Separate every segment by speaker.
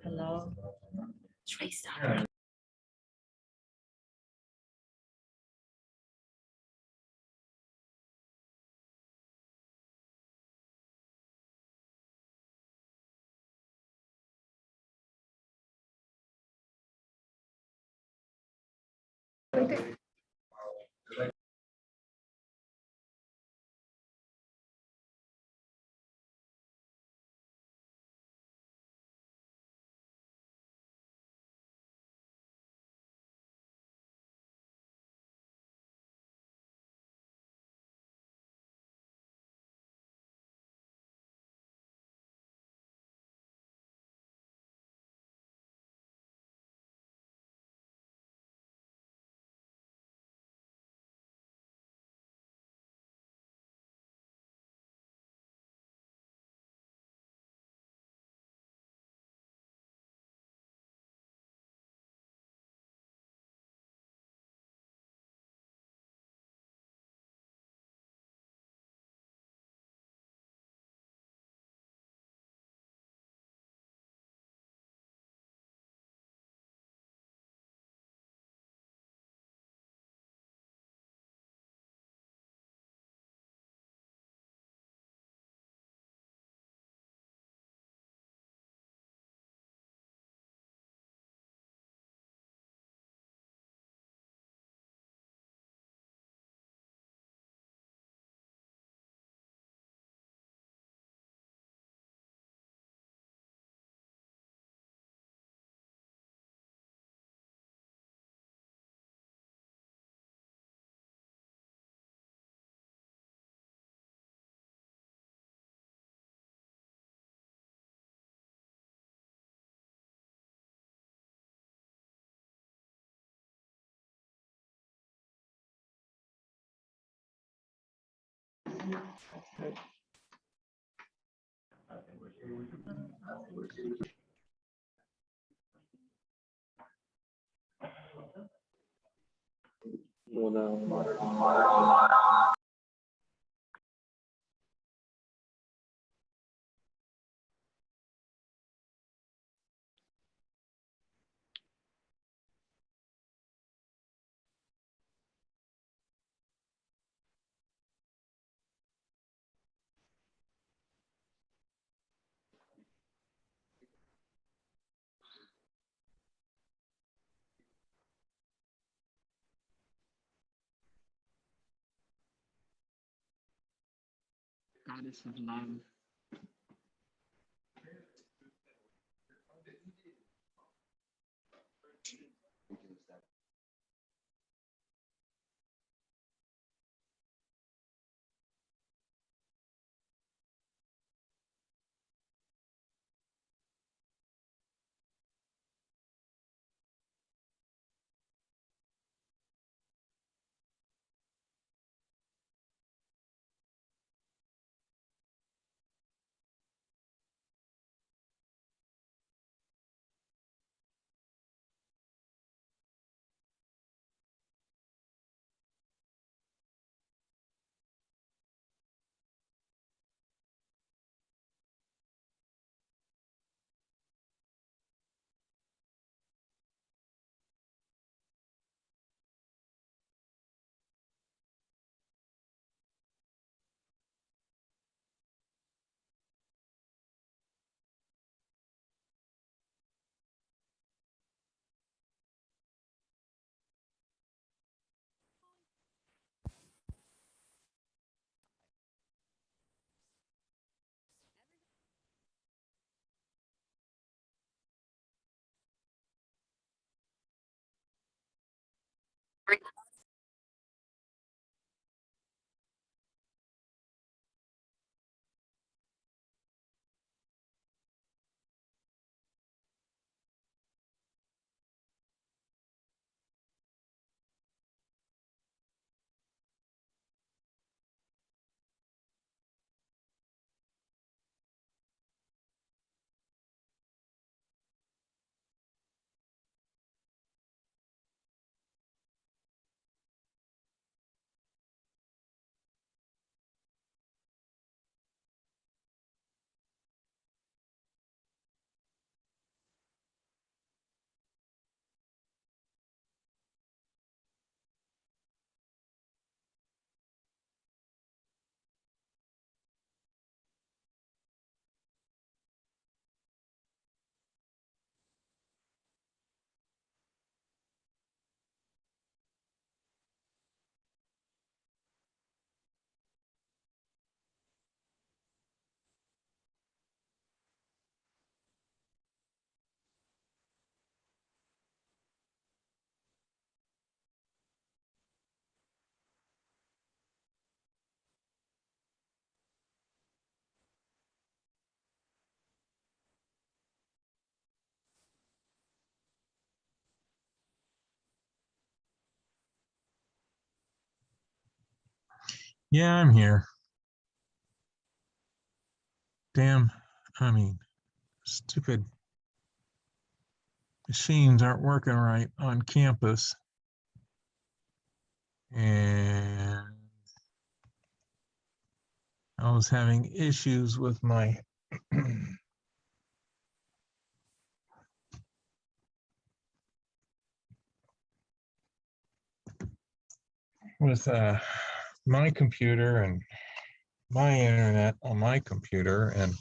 Speaker 1: Hello. Trace out.
Speaker 2: Goddess of love.
Speaker 3: Yeah, I'm here. Damn, I mean, stupid machines aren't working right on campus. And I was having issues with my with my computer and my internet on my computer, and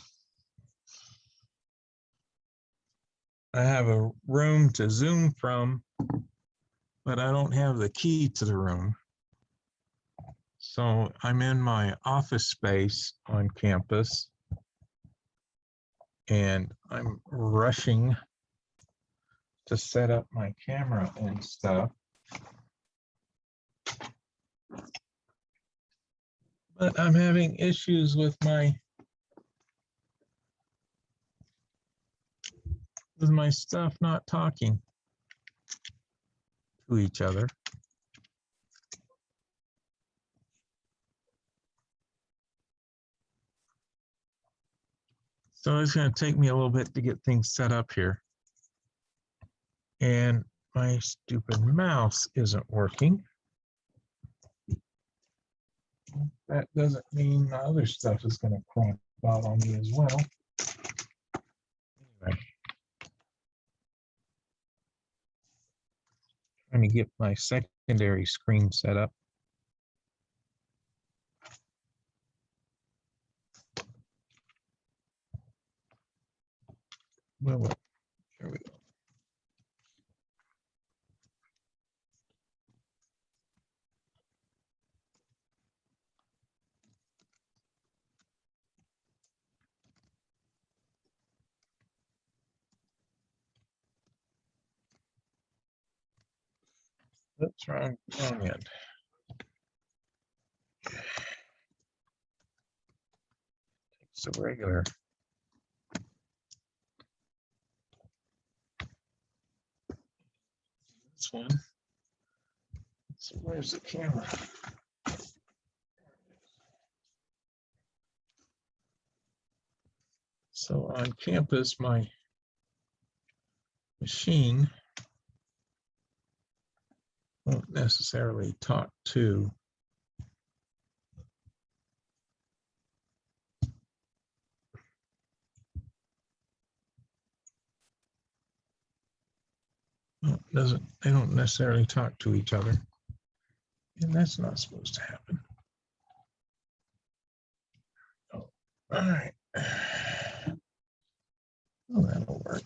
Speaker 3: I have a room to Zoom from, but I don't have the key to the room. So I'm in my office space on campus and I'm rushing to set up my camera and stuff. But I'm having issues with my stuff not talking to each other. So it's going to take me a little bit to get things set up here. And my stupid mouse isn't working. That doesn't mean the other stuff is going to crap out on me as well. Anyway. Trying to get my secondary screen set up. Well, here we go. That's wrong end. It's a regular. This one. So where's the camera? So on campus, my machine won't necessarily talk to they don't necessarily talk to each other, and that's not supposed to happen. Oh, all right. Oh, that'll work.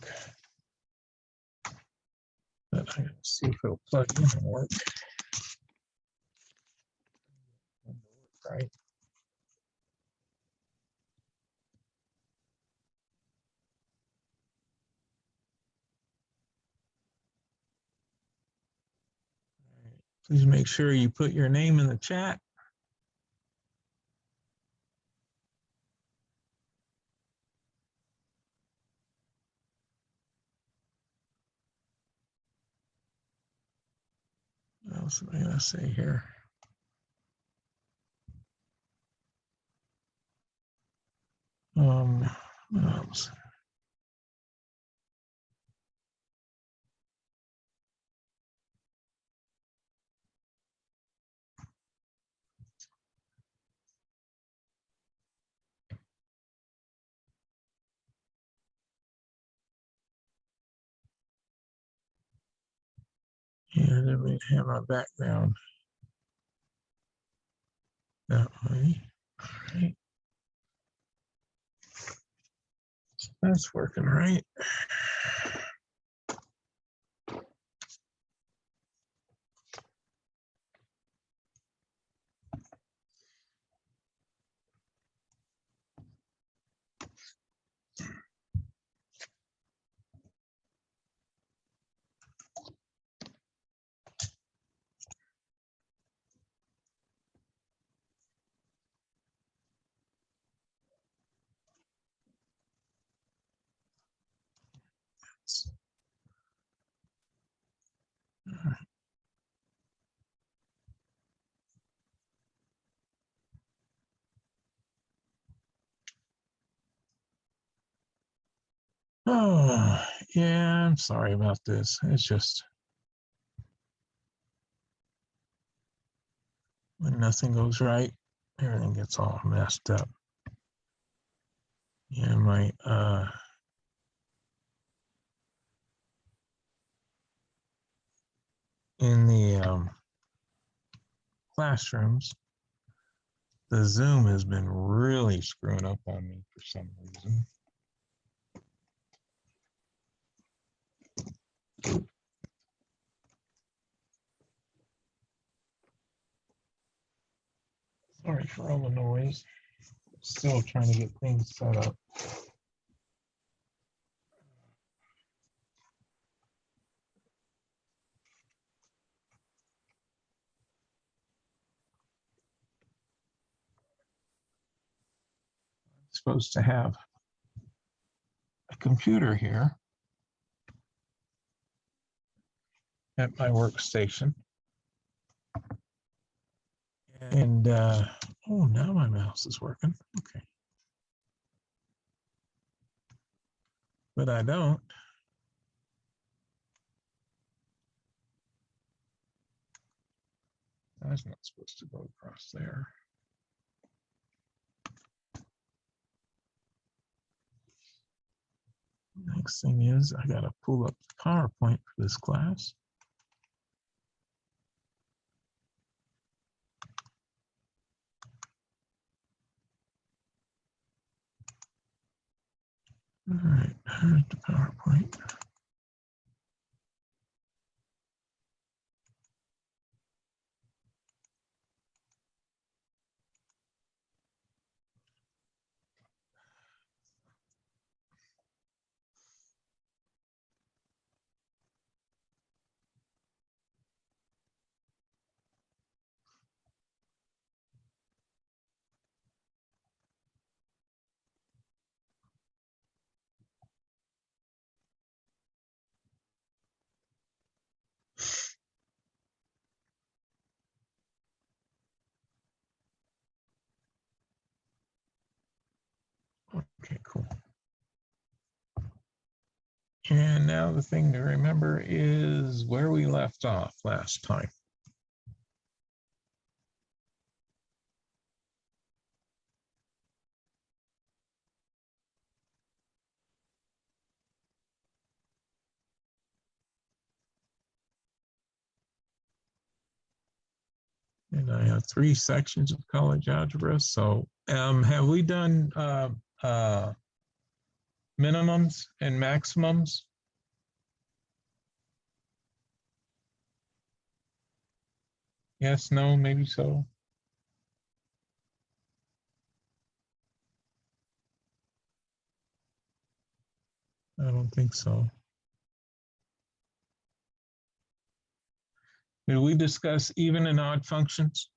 Speaker 3: But I gotta see if it'll plug in and work. Right. Please make sure you put your name in the chat. What else am I gonna say here? What else? Yeah, then we have our background that way. All right. So that's working right. Yeah, I'm sorry about this. It's just when nothing goes right, everything gets all messed up. Yeah, my in the classrooms, the Zoom has been really screwing up on me for some reason. Sorry for all the noise. Still trying to get things set up. I'm supposed to have a computer here at my workstation. And oh, now my mouse is working. Okay. But I don't. That's not supposed to go across there. Next thing is I got to pull up the PowerPoint for this class. All right, here's the PowerPoint. Okay, cool. And now the thing to remember is where we left off last time. And I have 3 sections of college algebra. So have we done minimums and maximums? Yes, no, maybe so. I don't think so. Did we discuss even and odd functions?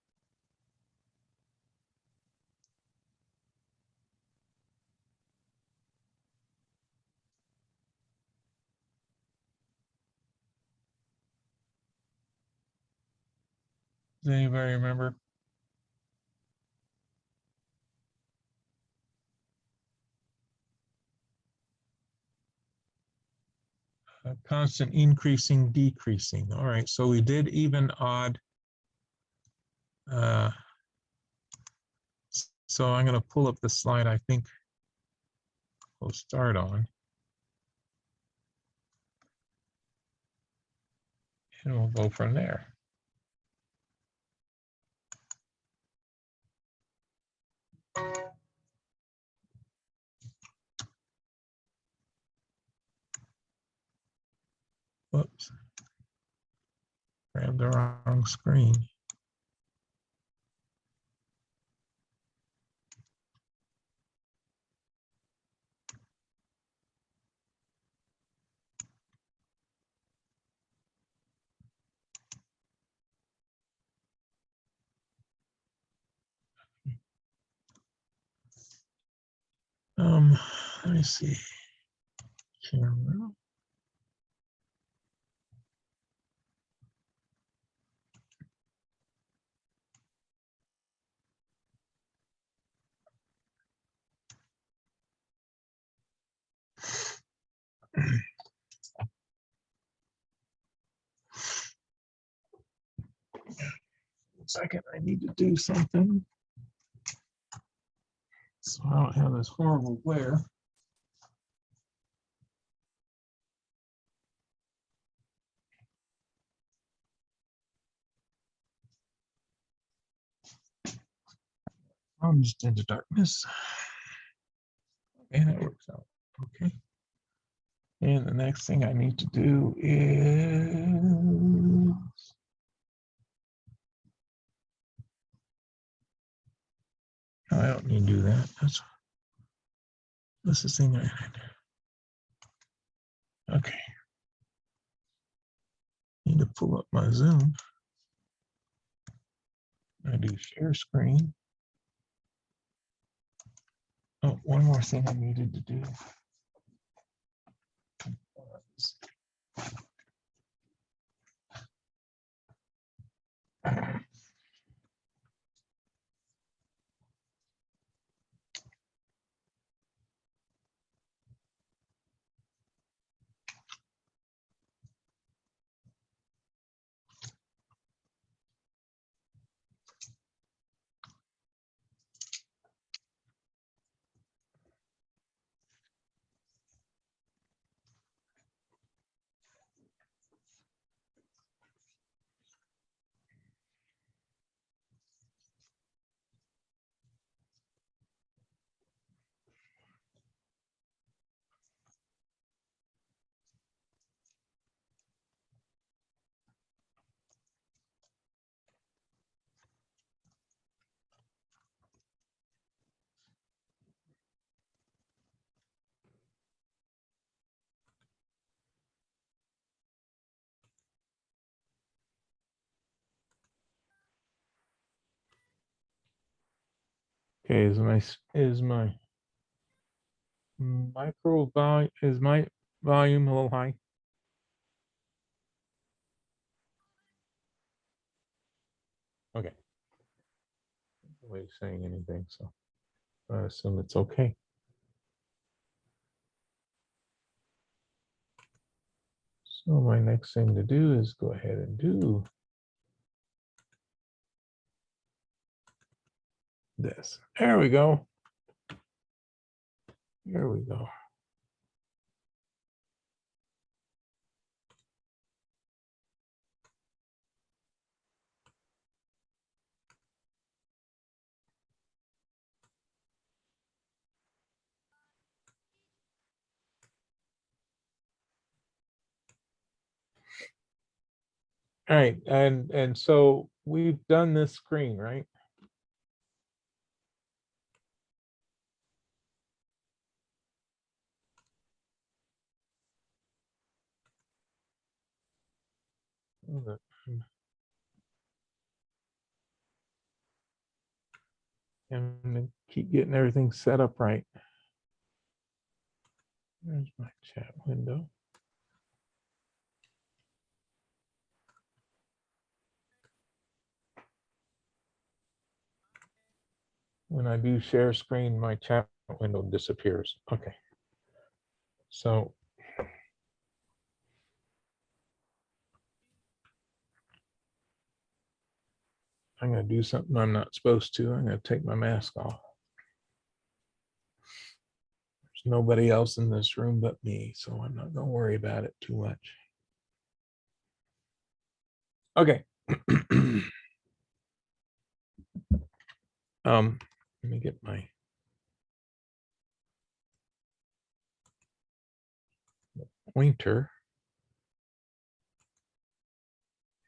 Speaker 3: Does anybody remember? Constant increasing, decreasing. All right, so we did even odd. So I'm going to pull up the slide I think we'll start on. And we'll go from there. Whoops. Grabbed the wrong screen. Let me see. Camera. second, I need to do something. So I don't have this horrible glare. I'm just into darkness. And it works out. Okay. And the next thing I need to do is no, I don't need to do that. That's the thing I had. Okay. Need to pull up my Zoom. I do share screen. Oh, one more thing I needed to do. Okay, is my micro volume, is my volume a little high? Okay. Nobody's saying anything, so I assume it's okay. So my next thing to do is go ahead and do this. There we go. There we go. All right, and so we've done this screen, right? I'm gonna keep getting everything set up right. There's my chat window. When I do share screen, my chat window disappears. Okay. So I'm going to do something I'm not supposed to. I'm going to take my mask off. There's nobody else in this room but me, so I'm not going to worry about it too much. Okay. Let me get my pointer.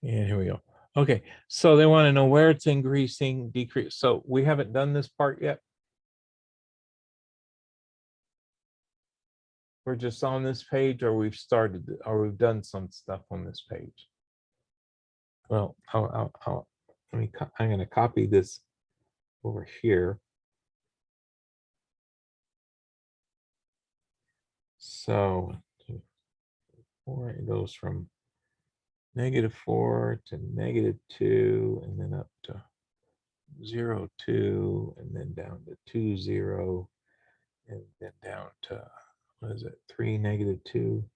Speaker 3: And here we go. Okay, so they want to know where it's increasing, decrease. So we haven't done this part yet. We're just on this page, or we've started, or we've done some stuff on this page. Well, I'm going to copy this over here. So it goes from -4 to -2, and then up to 0, 2, and then down to 2, 0, and then down to, what is it, 3, -2,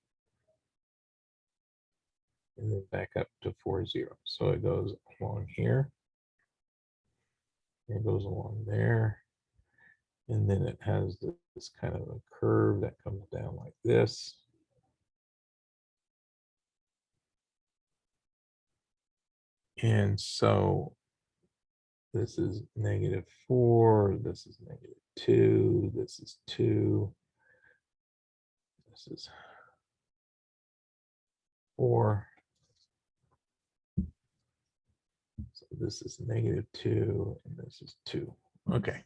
Speaker 3: and then back up to 4, 0. So it goes along here. It goes along there. And then it has this kind of a curve that comes down like this. And so this is -4, this is -2, this is 2, this is 4. So this is -2, and this is 2. Okay.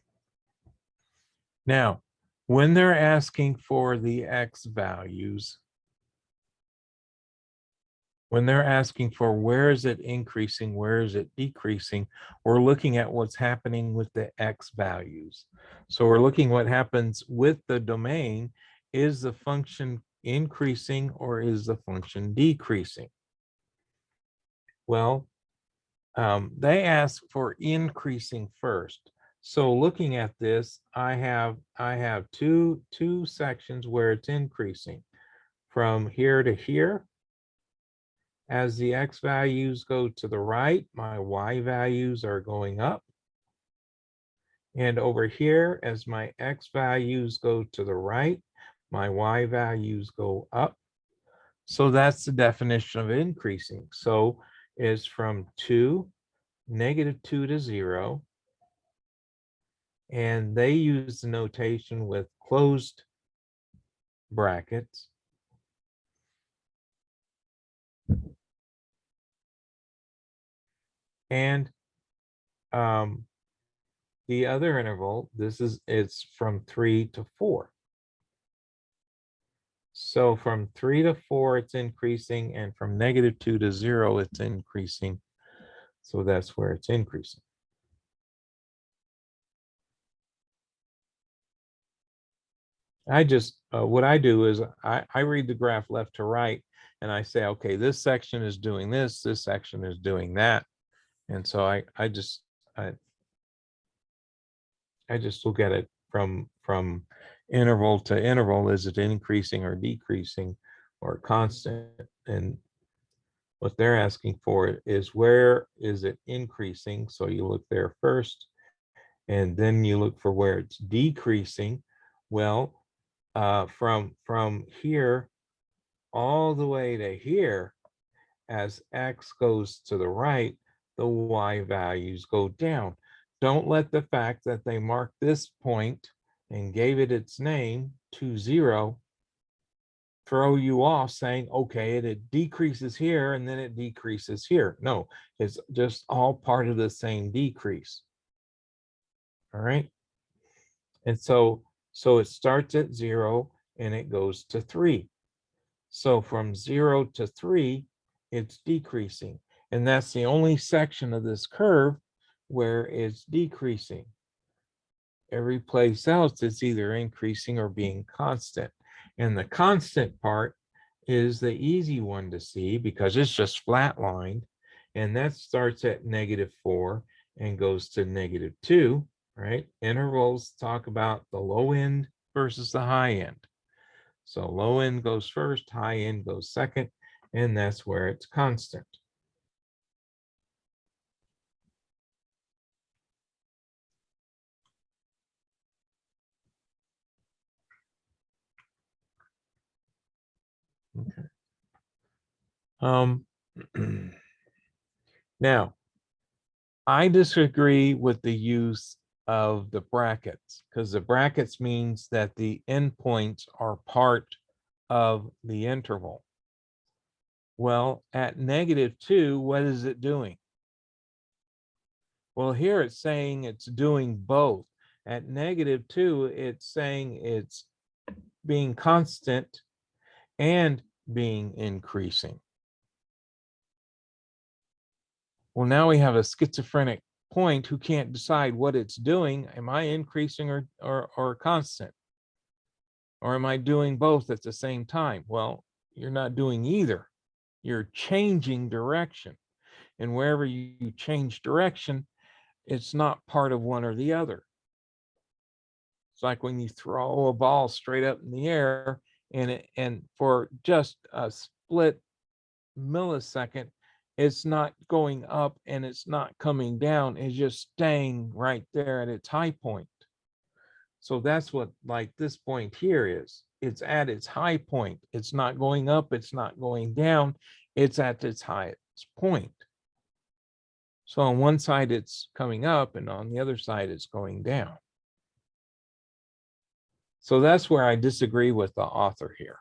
Speaker 3: Now, when they're asking for the x values, when they're asking for where is it increasing, where is it decreasing, we're looking at what's happening with the x values. So we're looking what happens with the domain. Is the function increasing or is the function decreasing? Well, they ask for increasing first. So looking at this, I have two sections where it's increasing from here to here. As the x values go to the right, my y values are going up. And over here, as my x values go to the right, my y values go up. So that's the definition of increasing. So it's from -2 to 0. And they use the notation with closed brackets. And the other interval, it's from 3 to 4. So from 3 to 4, it's increasing, and from -2 to 0, it's increasing. So that's where it's increasing. I just, what I do is I read the graph left to right, and I say, okay, this section is doing this section is doing that. And so I just look at it from interval to interval. Is it increasing or decreasing or constant? And what they're asking for is where is it increasing? So you look there first, and then you look for where it's decreasing. Well, from here all the way to here, as x goes to the right, the y values go down. Don't let the fact that they marked this point and gave it its name 2, 0 throw you off saying, okay, it decreases here and then it decreases here. No, it's just all part of the same decrease. All right. And so it starts at 0 and it goes to 3. So from 0 to 3, it's decreasing. And that's the only section of this curve where it's decreasing. Every place else, it's either increasing or being constant. And the constant part is the easy one to see because it's just flatlined. And that starts at -4 and goes to -2, right? Intervals talk about the low end versus the high end. So low end goes first, high end goes second, and that's where it's constant. Okay. Now, I disagree with the use of the brackets because the brackets means that the endpoints are part of the interval. Well, at -2, what is it doing? Well, here it's saying it's doing both. At -2, it's saying it's being constant and being increasing. Well, now we have a schizophrenic point who can't decide what it's doing. Am I increasing or constant? Or am I doing both at the same time? Well, you're not doing either. You're changing direction. And wherever you change direction, it's not part of one or the other. It's like when you throw a ball straight up in the air and for just a split millisecond, It's not going up and it's not coming down. It's just staying right there at its high point. So that's what like this point here is. It's at its high point. It's not going up. It's not going down. It's at its highest point. So on one side, it's coming up and on the other side, it's going down. So that's where I disagree with the author here.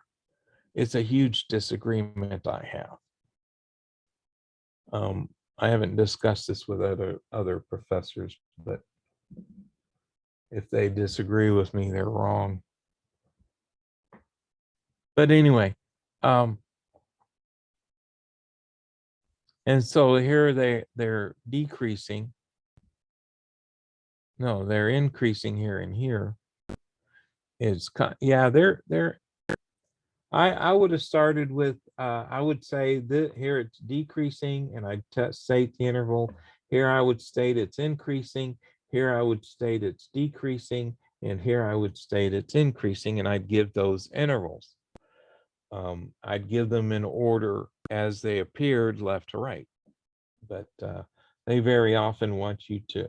Speaker 3: It's a huge disagreement I have. I haven't discussed this with other professors, but if they disagree with me, they're wrong. But anyway, and so here they're decreasing. No, they're increasing here and here. It's yeah, they're I would have started with I would say that here it's decreasing, and I'd state the interval. Here I would state it's increasing. Here I would state it's decreasing, and here I would state it's increasing, and I'd give those intervals. I'd give them in order as they appeared, left to right. But they very often want you to,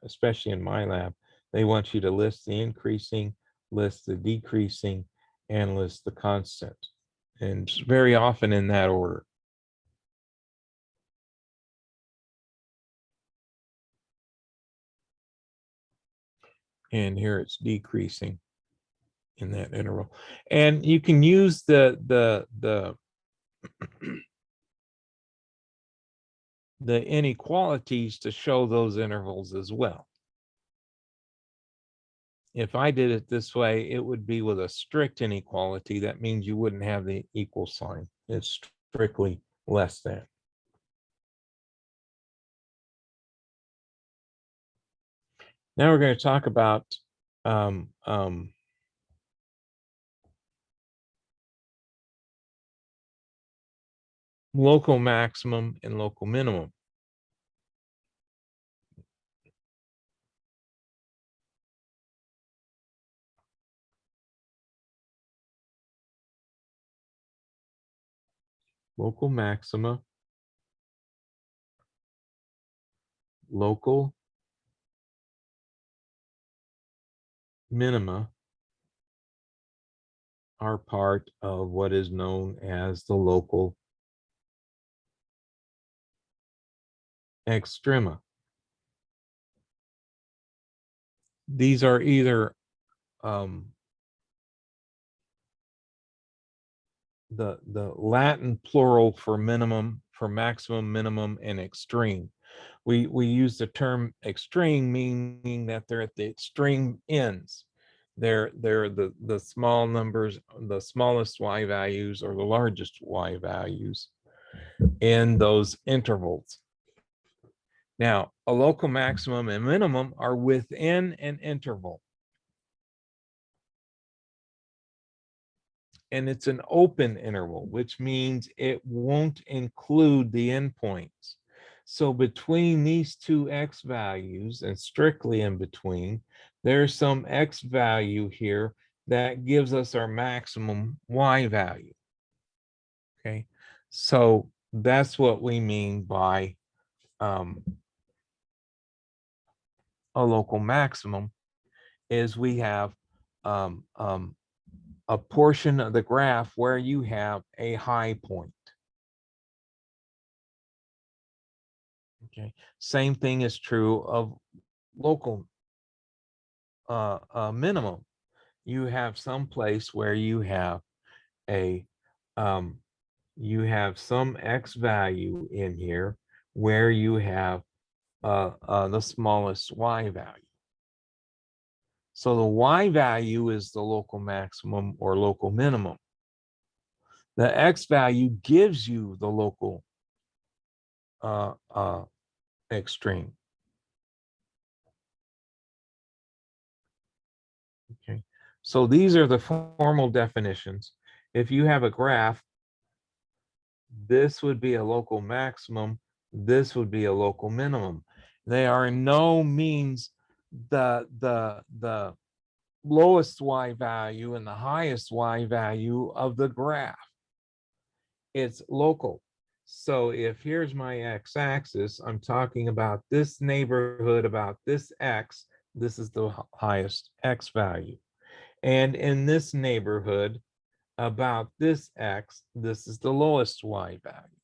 Speaker 3: especially in my lab, they want you to list the increasing, list the decreasing, and list the constant. And very often in that order. And here it's decreasing in that interval. And you can use the inequalities to show those intervals as well. If I did it this way, it would be with a strict inequality. That means you wouldn't have the equal sign. It's strictly less than. Now we're going to talk about local maximum and local minimum. Local maxima, local minima are part of what is known as the local extrema. These are either the Latin plural for minimum, for maximum, minimum, and extreme. We use the term extreme, meaning that they're at the extreme ends. They're the small numbers, the smallest y values or the largest y values in those intervals. Now, a local maximum and minimum are within an interval. And it's an open interval, which means it won't include the endpoints. So between these two x values, and strictly in between, there's some x value here that gives us our maximum y value. Okay, so that's what we mean by a local maximum, is we have a portion of the graph where you have a high point. Okay, same thing is true of local minimum. You have some place where you have a you have some x value in here where you have the smallest y value. So the y value is the local maximum or local minimum. The x value gives you the local extreme. Okay, so these are the formal definitions. If you have a graph, this would be a local maximum, this would be a local minimum. They are in no means the lowest y value and the highest y value of the graph. It's local. So if here's my x-axis, I'm talking about this neighborhood, about this x, this is the highest x value. And in this neighborhood, about this x, this is the lowest y value.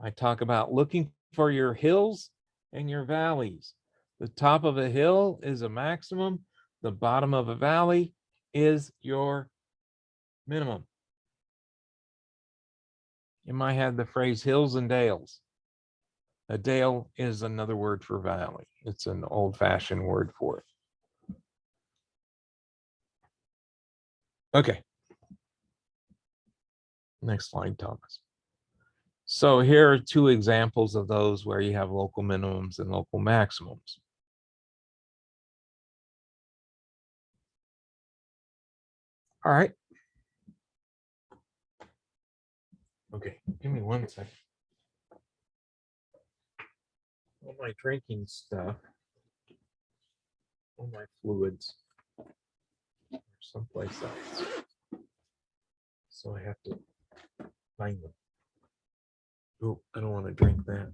Speaker 3: I talk about looking for your hills and your valleys. The top of a hill is a maximum. The bottom of a valley is your minimum. You might have the phrase hills and dales. A dale is another word for valley. It's an old-fashioned word for it. Okay. Next slide, Thomas. So here are two examples of those where you have local minimums and local maximums. All right. Okay, give me 1 second. All my drinking stuff, all my fluids are someplace else. So I have to find them. Oh, I don't want to drink that.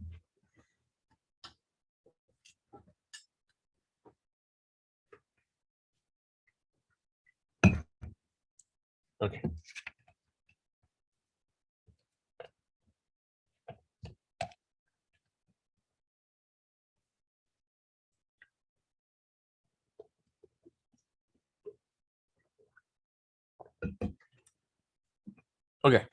Speaker 3: Okay. Okay.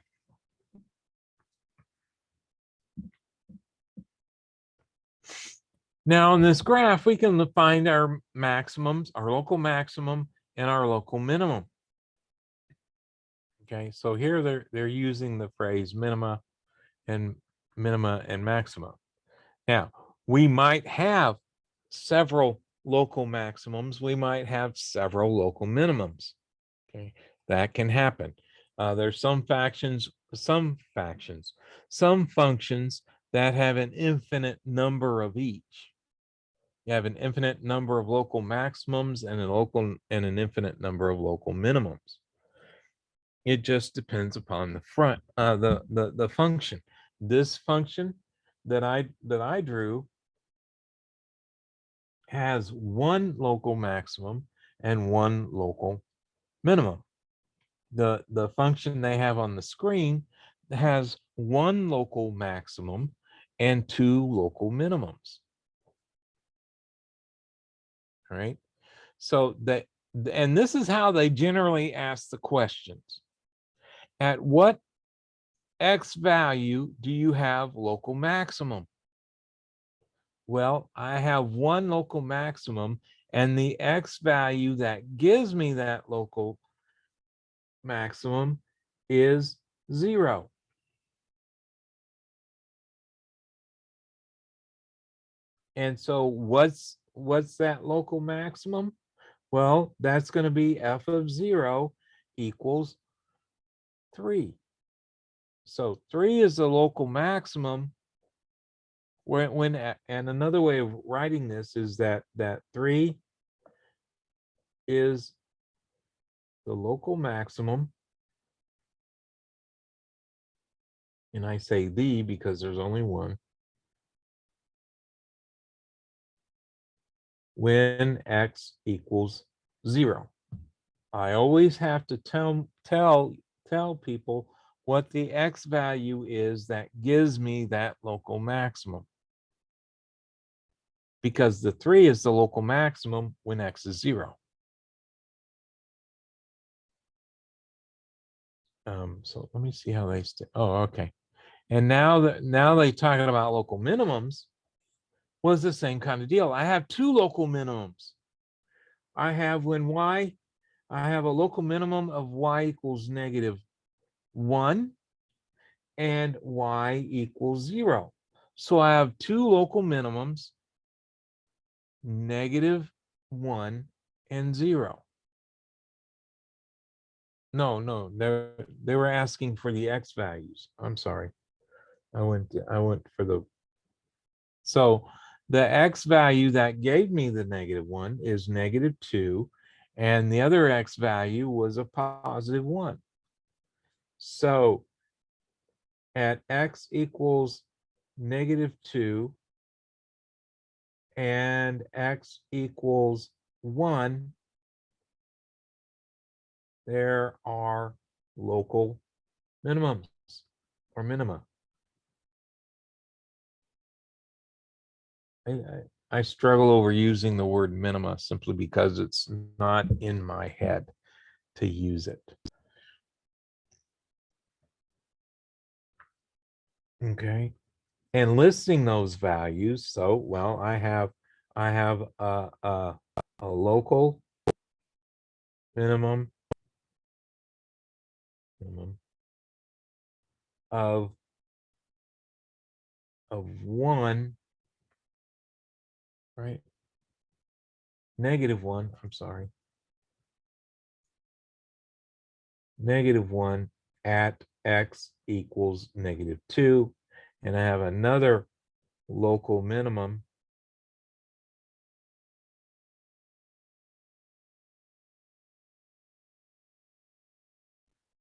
Speaker 3: Now in this graph, we can find our maximums, our local maximum and our local minimum. Okay, so here they're using the phrase minima and maxima. Now, we might have several local maximums. We might have several local minimums. Okay, that can happen. There's some functions that have an infinite number of each. You have an infinite number of local maximums and an infinite number of local minimums. It just depends upon the function. This function that I drew has one local maximum and one local minimum. The function they have on the screen has one local maximum and two local minimums. All right. So and this is how they generally ask the questions. At what x value do you have local maximum? Well, I have one local maximum, and the x value that gives me that local maximum is 0. And so what's that local maximum? Well, that's going to be f of 0 equals 3. So 3 is the local maximum. And another way of writing this is that 3 is the local maximum. And I say the because there's only one. When x equals 0. I always have to tell people what the x value is that gives me that local maximum. Because the 3 is the local maximum when x is 0. So let me see how they stay. Oh, okay. And now they talking about local minimums was the same kind of deal. I have two local minimums. I have I have a local minimum of y equals -1 and y equals 0. So I have two local minimums, -1 and 0. No, they were asking for the x values. I'm sorry. I went for the. So the x value that gave me the -1 is -2, and the other x value was a +1. So at x equals -2 and x equals 1, there are local minimums or minima. I struggle over using the word minima simply because it's not in my head to use it. Okay, and listing those values. So, well, I have a local minimum of 1, right? -1, I'm sorry. -1 at x equals -2. And I have another local minimum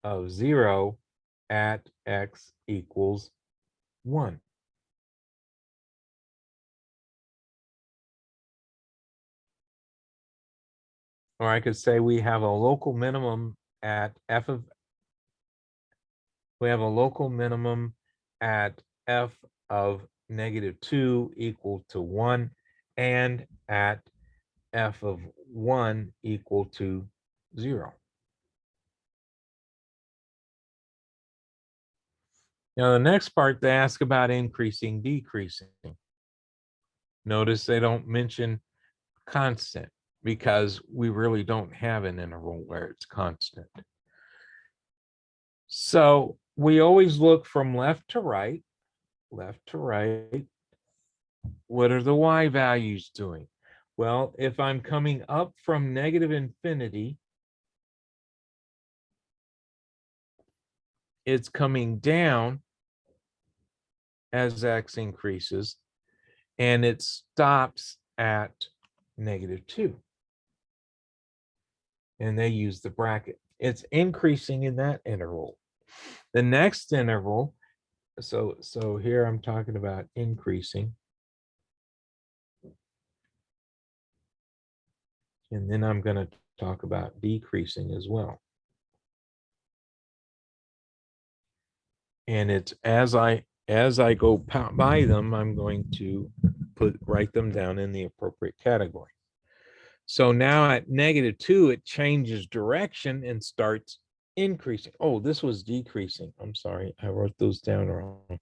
Speaker 3: of 0 at x equals 1. Or I could say we have a local minimum at we have a local minimum at f of -2 equal to 1 and at f of 1 equal to 0. Now the next part, they ask about increasing, decreasing. Notice they don't mention constant because we really don't have an interval where it's constant. So we always look from left to right. What are the y values doing? Well, if I'm coming up from -infinity, it's coming down as x increases, and it stops at -2. And they use the bracket. It's increasing in that interval. The next interval, so here I'm talking about increasing. And then I'm going to talk about decreasing as well. And it's as I go by them, I'm going to write them down in the appropriate category. So now at -2, it changes direction and starts increasing. Oh, this was decreasing. I'm sorry, I wrote those down wrong.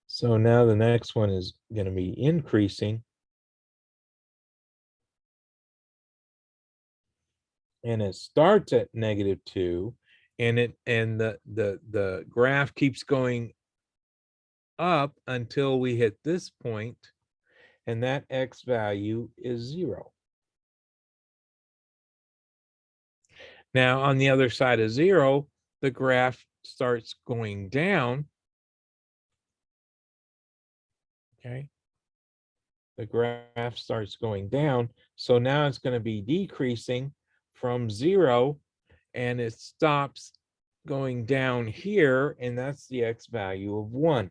Speaker 3: So now the next one is going to be increasing. And it starts at -2, and the graph keeps going up until we hit this point, and that x value is 0. Now on the other side of 0, the graph starts going down. Okay, the graph starts going down, so now it's going to be decreasing from 0, and it stops going down here, and that's the x value of 1.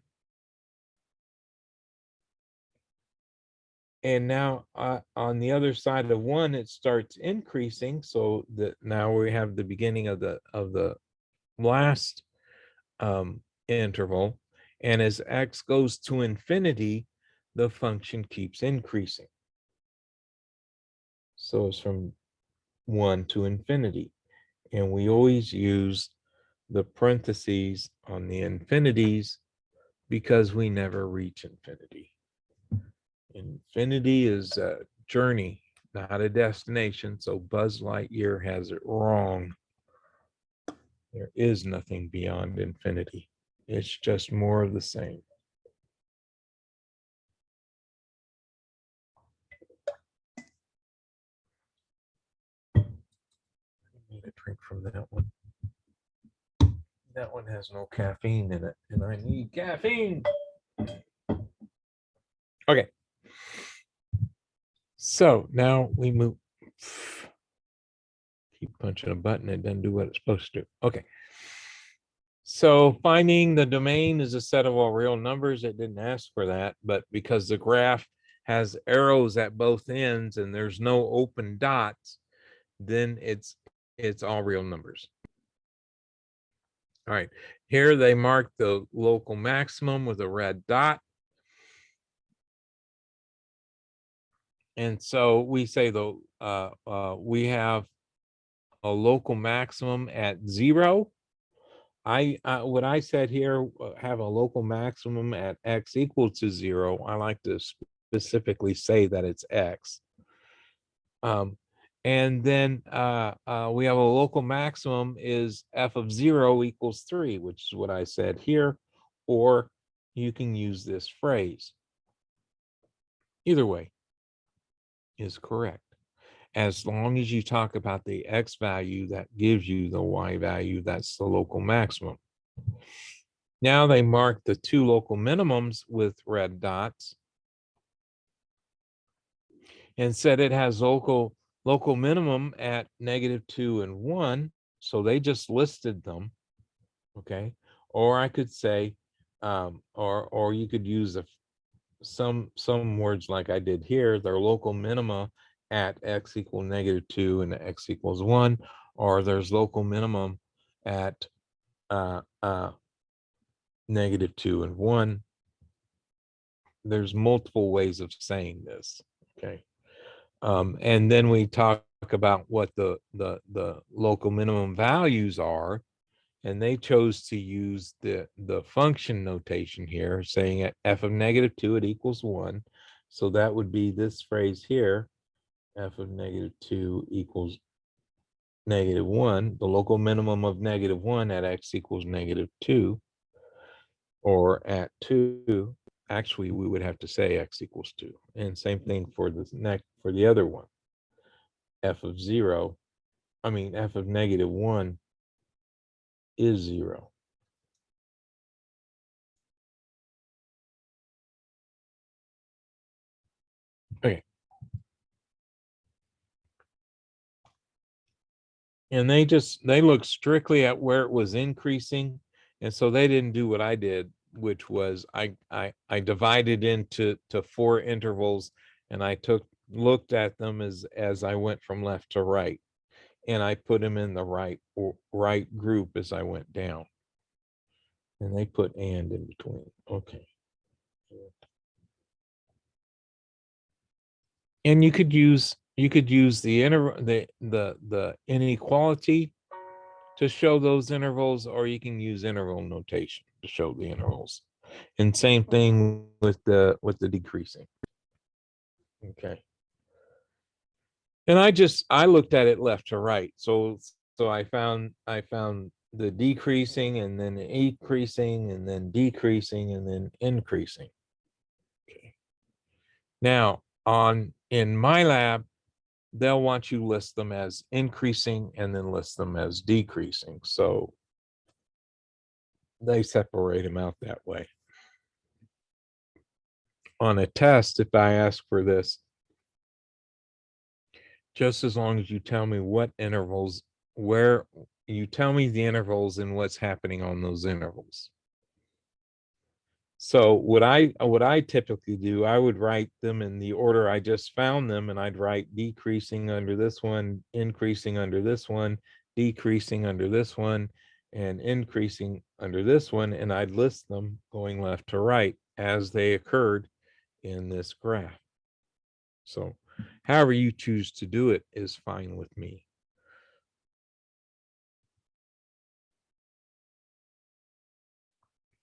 Speaker 3: And now on the other side of 1, it starts increasing, so that now we have the beginning of the last interval, and as x goes to infinity, the function keeps increasing. So it's from 1 to infinity, and we always use the parentheses on the infinities because we never reach infinity. Infinity is a journey, not a destination, so Buzz Lightyear has it wrong. There is nothing beyond infinity. It's just more of the same. I need a drink from that one. That one has no caffeine in it, and I need caffeine. Okay. So now we move. Keep punching a button, it doesn't do what it's supposed to do. Okay. So finding the domain is a set of all real numbers. It didn't ask for that, but because the graph has arrows at both ends and there's no open dots, then it's all real numbers. All right, here they mark the local maximum with a red dot. And so we say we have a local maximum at 0. What I said here, have a local maximum at x equal to 0. I like to specifically say that it's x. And then we have a local maximum is f of 0 equals 3, which is what I said here, or you can use this phrase. Either way is correct, as long as you talk about the x value that gives you the y value, that's the local maximum. Now they mark the 2 local minimums with red dots and said it has local minimum at -2 and 1. So they just listed them. Okay. Or I could say, or you could use some words like I did here, their local minima at x equal -2 and x equals 1, or there's local minimum at -2 and 1. There's multiple ways of saying this. Okay. And then we talk about what the local minimum values are, and they chose to use the function notation here, saying at f of -2 it equals 1. So that would be this phrase here, f of -2 equals -1, the local minimum of -1 at x equals -2, or at 2. Actually, we would have to say x equals 2. And same thing for the other one. F of 0, I mean f of -1 is 0. Okay. And they looked strictly at where it was increasing, and so they didn't do what I did, which was I divided into 4 intervals, and I looked at them as I went from left to right, and I put them in the right group as I went down. And they put and in between. Okay. And you could use the inequality to show those intervals, or you can use interval notation to show the intervals. And same thing with the decreasing. Okay. And I looked at it left to right. So I found the decreasing, and then increasing, and then decreasing, and then increasing. Okay. Now in MyLab, they'll want you to list them as increasing and then list them as decreasing. So they separate them out that way. On a test, if I ask for this, just as long as you tell me what intervals, where you tell me the intervals and what's happening on those intervals. So what I typically do, I would write them in the order I just found them, and I'd write decreasing under this one, increasing under this one, decreasing under this one, and increasing under this one, and I'd list them going left to right as they occurred in this graph. So however you choose to do it is fine with me.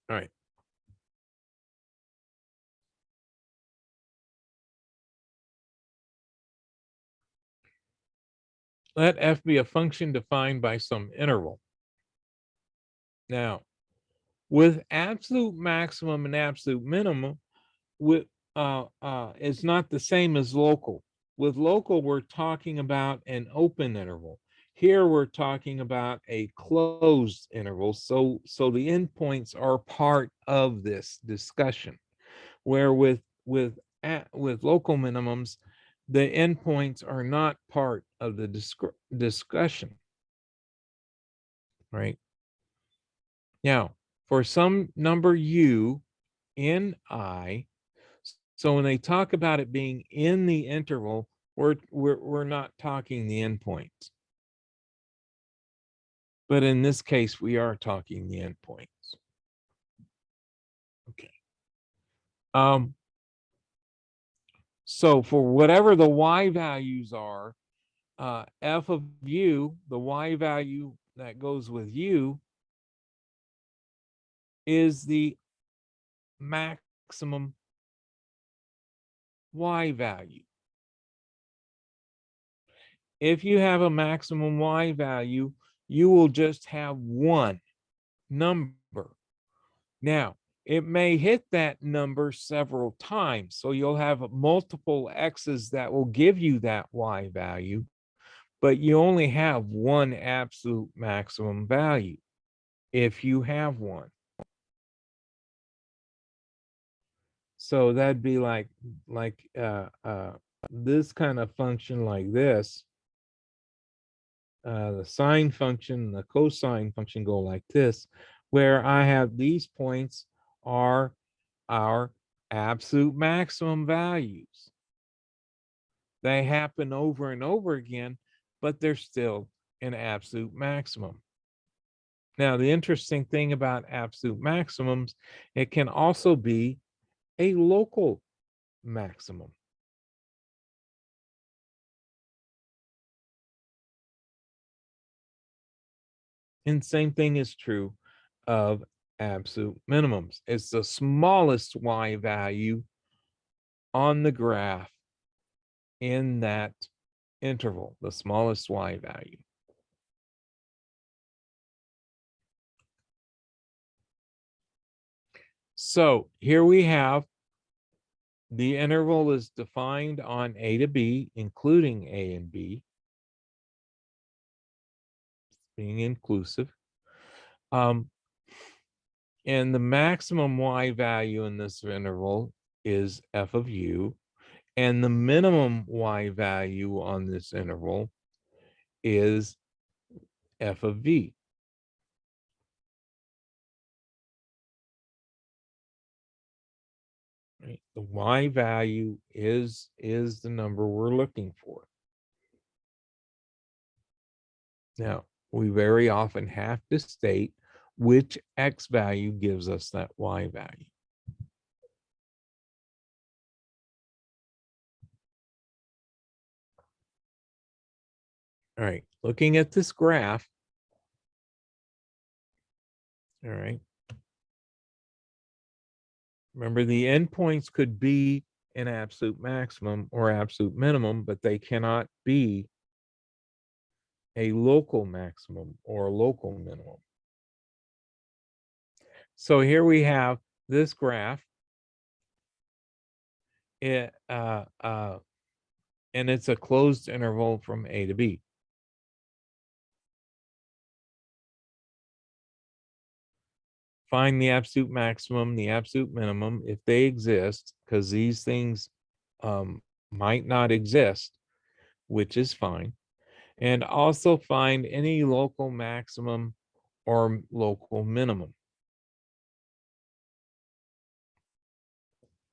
Speaker 3: All right. Let f be a function defined by some interval. Now, with absolute maximum and absolute minimum, it's not the same as local. With local, we're talking about an open interval. Here, we're talking about a closed interval. So the endpoints are part of this discussion. Where with local minimums, the endpoints are not part of the discussion, right? Now, for some number u in I, so when they talk about it being in the interval, we're not talking the endpoints. But in this case, we are talking the endpoints. Okay. So for whatever the y values are, f of u, the y value that goes with u, is the maximum y value. If you have a maximum y value, you will just have one number. Now, it may hit that number several times, so you'll have multiple x's that will give you that y value, but you only have one absolute maximum value if you have one. So that'd be like this kind of function like this. The sine function, the cosine function go like this, where I have these points are our absolute maximum values. They happen over and over again, but they're still an absolute maximum. Now, the interesting thing about absolute maximums, it can also be a local maximum. And same thing is true of absolute minimums. It's the smallest y value on the graph in that interval, the smallest y value. So here we have the interval is defined on A to B, including A and B, being inclusive. And the maximum y value in this interval is f of u, and the minimum y value on this interval is f of v. Right? The y value is the number we're looking for. Now, we very often have to state which x value gives us that y value. All right, looking at this graph, all right, remember the endpoints could be an absolute maximum or absolute minimum, but they cannot be a local maximum or a local minimum. So here we have this graph. And it's a closed interval from A to B. Find the absolute maximum, the absolute minimum, if they exist, because these things might not exist, which is fine. And also find any local maximum or local minimum.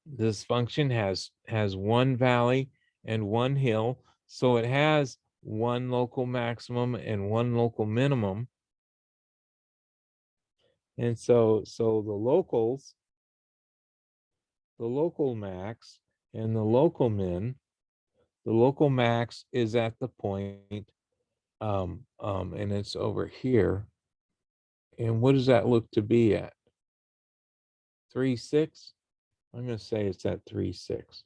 Speaker 3: This function has one valley and one hill, so it has one local maximum and one local minimum. And so the locals, the local max and the local min, the local max is at the point, and it's over here. And what does that look to be at? 3, 6? I'm going to say it's at 3, 6.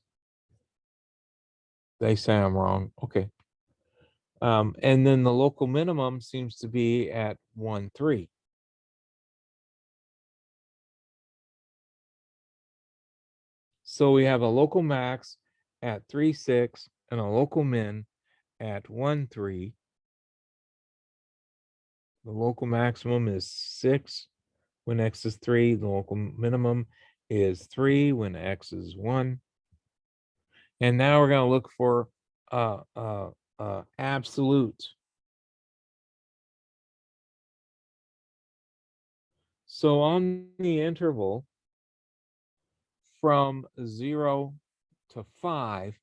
Speaker 3: They say I'm wrong. Okay. And then the local minimum seems to be at 1, 3. So we have a local max at 3, 6 and a local min at 1, 3. The local maximum is 6 when x is 3. The local minimum is 3 when x is 1. And now we're going to look for absolute. So on the interval from 0 to 5,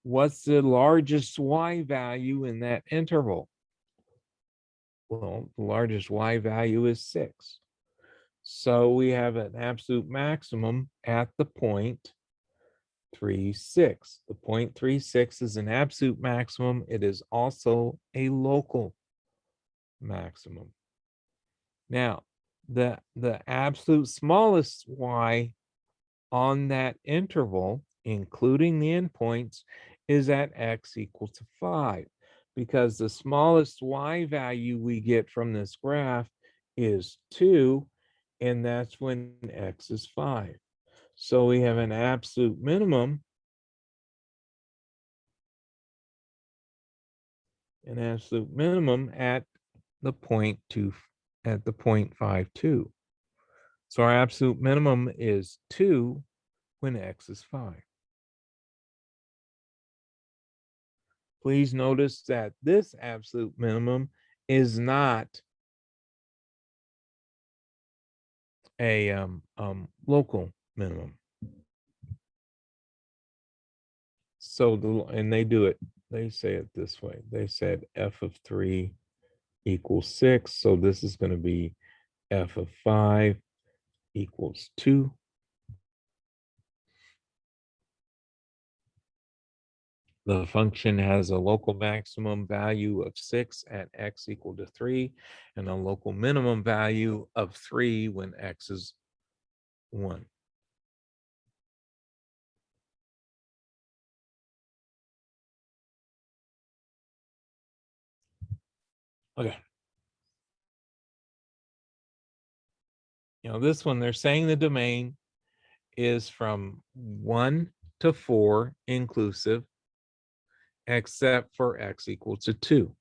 Speaker 3: what's the largest y value in that interval? Well, the largest y value is 6. So we have an absolute maximum at the point 36. The point 36 is an absolute maximum. It is also a local maximum. Now, the absolute smallest y on that interval, including the endpoints, is at x equals to 5, because the smallest y value we get from this graph is 2, and that's when x is 5. So we have an absolute minimum, at the point 0.52. So our absolute minimum is 2 when x is 5. Please notice that this absolute minimum is not a local minimum. So and they do it, they say it this way. They said f of 3 equals 6. So this is going to be f of 5 equals 2. The function has a local maximum value of 6 at x equal to 3, and a local minimum value of 3 when x is 1. Okay. This one, they're saying the domain is from 1 to 4 inclusive, except for x equals to 2.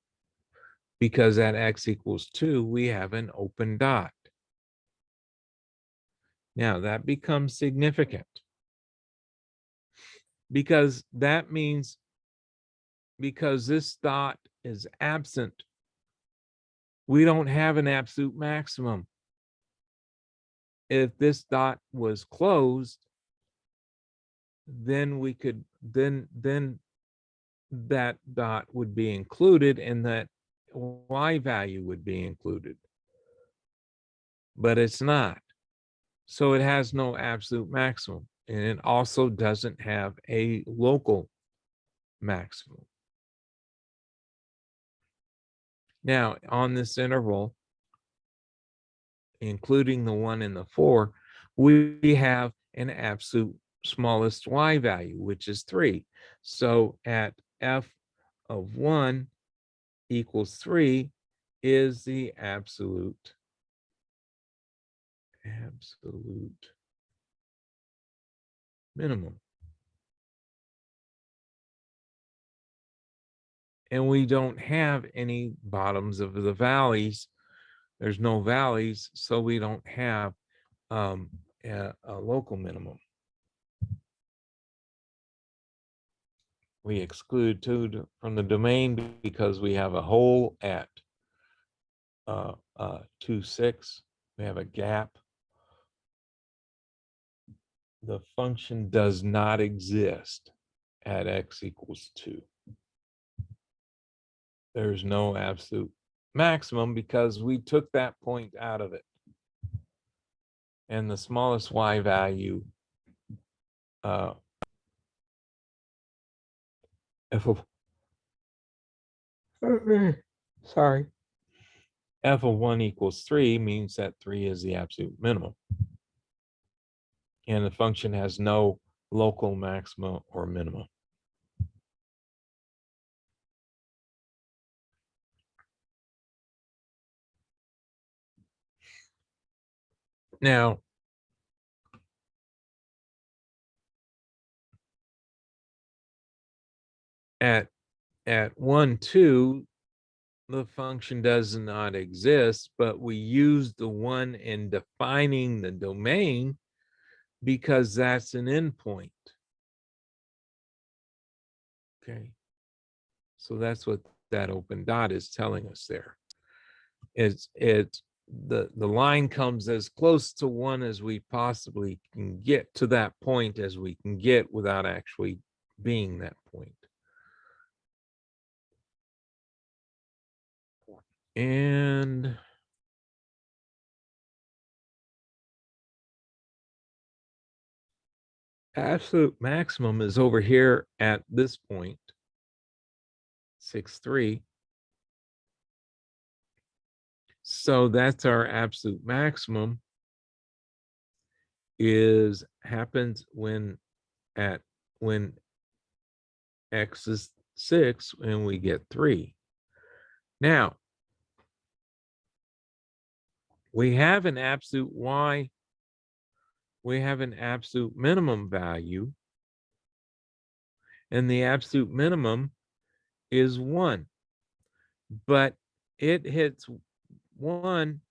Speaker 3: Because at x equals 2, we have an open dot. Now that becomes significant, because that means, because this dot is absent, we don't have an absolute maximum. If this dot was closed, then we could, then that dot would be included and that y value would be included. But it's not. So it has no absolute maximum, and it also doesn't have a local maximum. Now, on this interval, including the 1 and the 4, we have an absolute smallest y value, which is 3. So at f of 1 equals 3 is the absolute minimum. And we don't have any bottoms of the valleys. There's no valleys, so we don't have a local minimum. We exclude 2 from the domain because we have a hole at 2, 6. We have a gap. The function does not exist at x equals 2. There's no absolute maximum because we took that point out of it. And the smallest y value, f of, sorry, f of 1 equals 3 means that 3 is the absolute minimum. And the function has no local maximum or minimum. Now, at 1, 2, the function does not exist, but we use the 1 in defining the domain because that's an endpoint. Okay. So that's what that open dot is telling us there. It's the line comes as close to 1 as we possibly can get to that point as we can get without actually being that point. And absolute maximum is over here at this point, 6.3. So that's our absolute maximum happens when x is 6 and we get 3. Now, we have an absolute y, we have an absolute minimum value, and the absolute minimum is 1, but it hits 1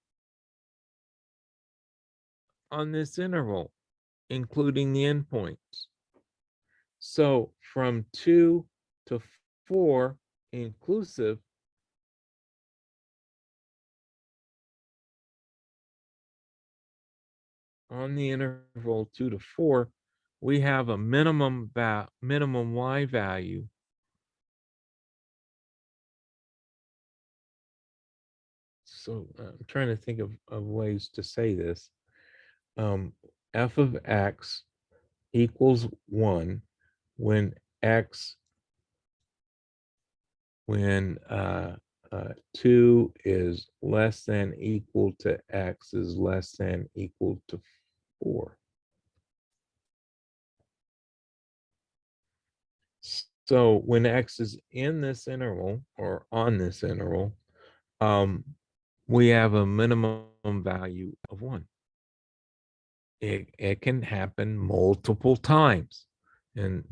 Speaker 3: on this interval, including the endpoints. So from 2 to 4 inclusive, on the interval 2 to 4, we have a minimum y value so I'm trying to think of ways to say this. F of x equals 1 when 2 is less than equal to x is less than equal to 4. So when x is in this interval or on this interval, we have a minimum value of 1. It can happen multiple times. In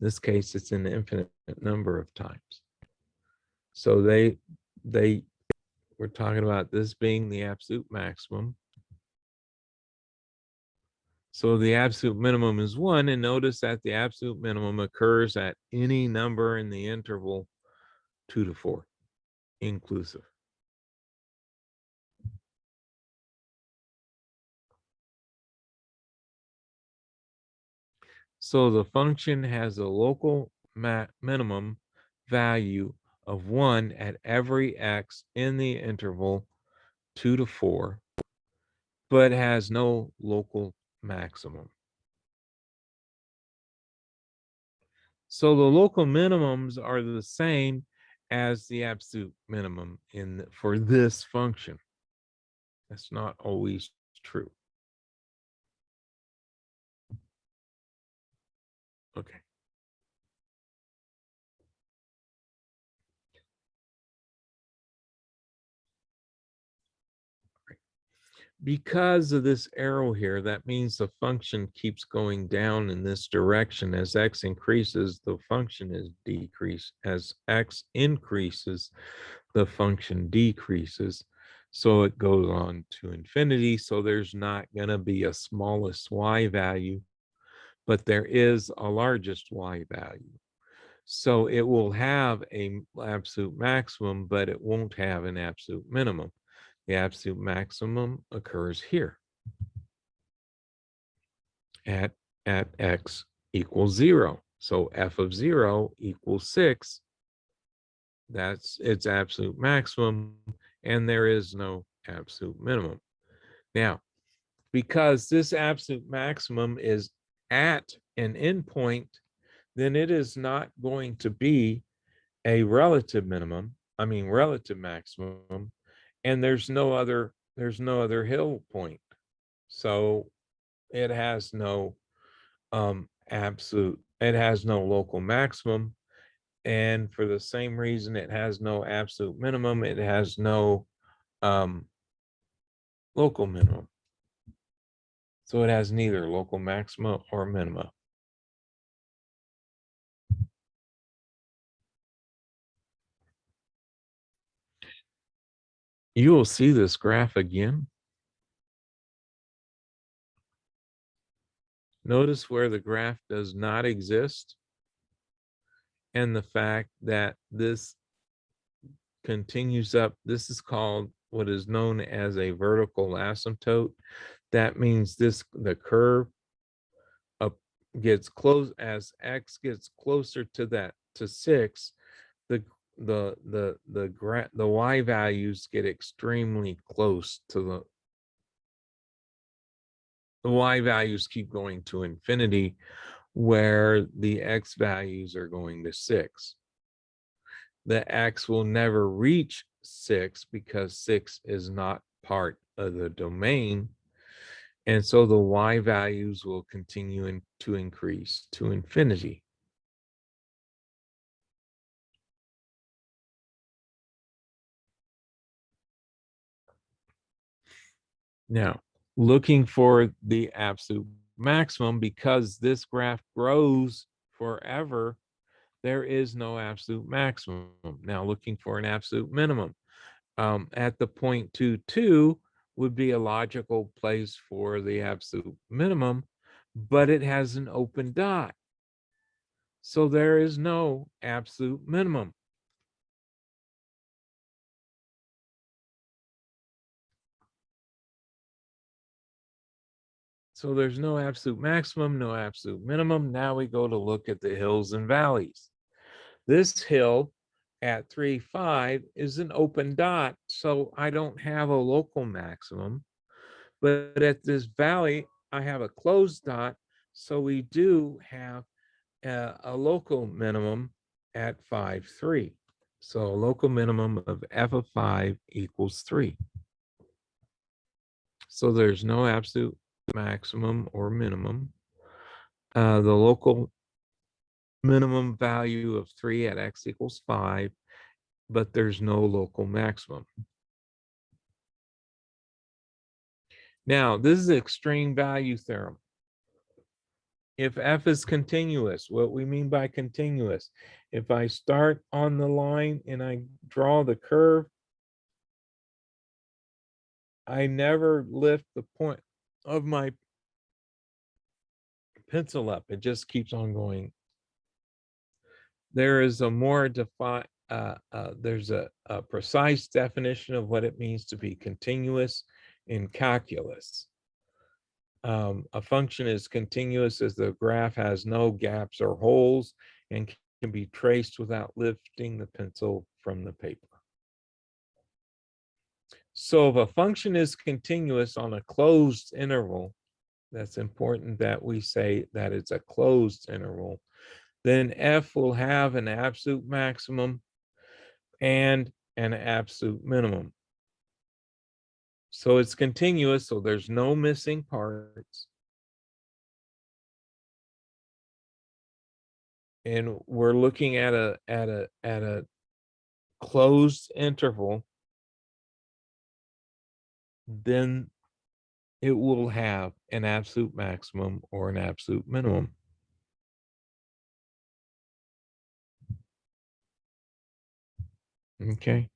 Speaker 3: this case, it's an infinite number of times. So we're talking about this being the absolute maximum. So the absolute minimum is 1, and notice that the absolute minimum occurs at any number in the interval 2 to 4, inclusive. So the function has a local minimum value of 1 at every x in the interval 2 to 4, but has no local maximum. So the local minimums are the same as the absolute minimum for this function. That's not always true. Okay. Because of this arrow here, that means the function keeps going down in this direction. As x increases, the function is decreased. As x increases, the function decreases. So it goes on to infinity. So there's not going to be a smallest y value, but there is a largest y value. So it will have an absolute maximum, but it won't have an absolute minimum. The absolute maximum occurs here at x equals 0. So f of 0 equals 6. That's its absolute maximum, and there is no absolute minimum. Now, because this absolute maximum is at an endpoint, then it is not going to be a relative maximum, and there's no other hill point. So it has no it has no local maximum, and for the same reason it has no absolute minimum, it has no local minimum. So it has neither local maxima or minima. You will see this graph again. Notice where the graph does not exist. and the fact that this continues up. This is called what is known as a vertical asymptote. That means the curve up gets close as x gets closer to 6, the y values get extremely close to the y values keep going to infinity, where the x values are going to 6. The x will never reach 6 because 6 is not part of the domain. And so the y values will continue to increase to infinity. Now, looking for the absolute maximum, because this graph grows forever, there is no absolute maximum. Now, looking for an absolute minimum. At the point 2, would be a logical place for the absolute minimum, but it has an open dot. So there is no absolute minimum. So there's no absolute maximum, no absolute minimum. Now we go to look at the hills and valleys. This hill at 3, 5 is an open dot, so I don't have a local maximum. But at this valley, I have a closed dot, so we do have a local minimum at 5, 3. So a local minimum of f of 5 equals 3. So there's no absolute maximum or minimum. The local minimum value of 3 at x equals 5, but there's no local maximum. Now, this is extreme value theorem. If f is continuous, what we mean by continuous, if I start on the line and I draw the curve, I never lift the point of my pencil up. It just keeps on going. There is a more defined, there's a precise definition of what it means to be continuous in calculus. A function is continuous as the graph has no gaps or holes and can be traced without lifting the pencil from the paper. So if a function is continuous on a closed interval, that's important that we say that it's a closed interval, then f will have an absolute maximum and an absolute minimum. So it's continuous, so there's no missing parts. And we're looking at a closed interval, then it will have an absolute maximum or an absolute minimum. Okay.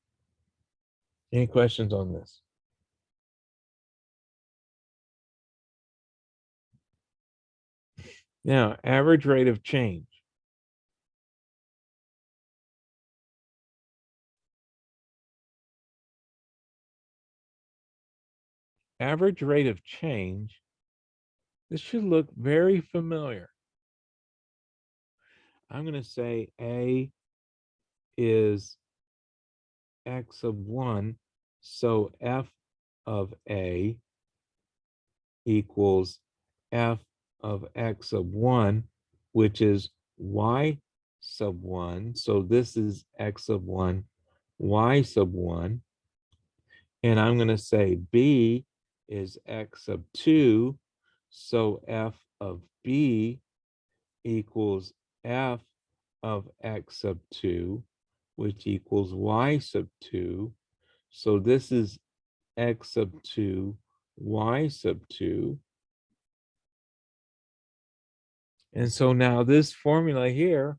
Speaker 3: Any questions on this? Now, average rate of change. Average rate of change, this should look very familiar. I'm going to say A is x of 1, so f of A equals f of x of 1, which is y sub 1. So this is x of 1, y sub 1. And I'm going to say B is x sub 2. So f of B equals f of x sub 2, which equals y sub 2. So this is x sub 2, y sub 2. And so now this formula here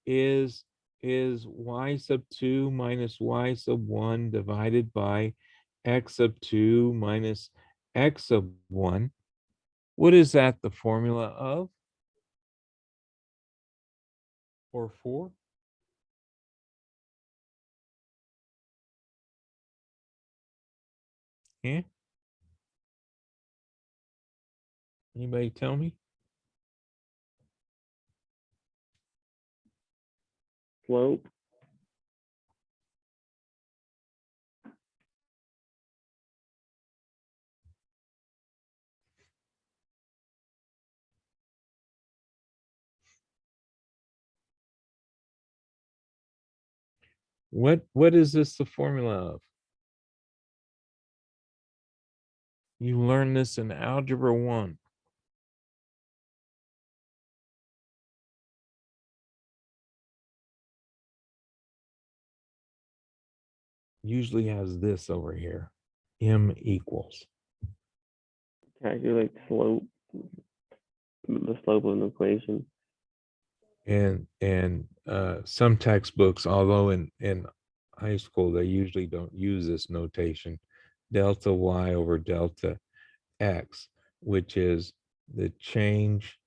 Speaker 3: is y sub 2 minus y sub 1 divided by x sub 2 minus x sub 1. What is that the formula of? Or for? Yeah. Anybody tell me?
Speaker 2: Slope.
Speaker 3: What is this the formula of? You learn this in Algebra 1. Usually has this over here. M equals.
Speaker 2: Calculate slope. The slope of an equation.
Speaker 3: And some textbooks, although in high school they usually don't use this notation, delta y over delta x, which is the change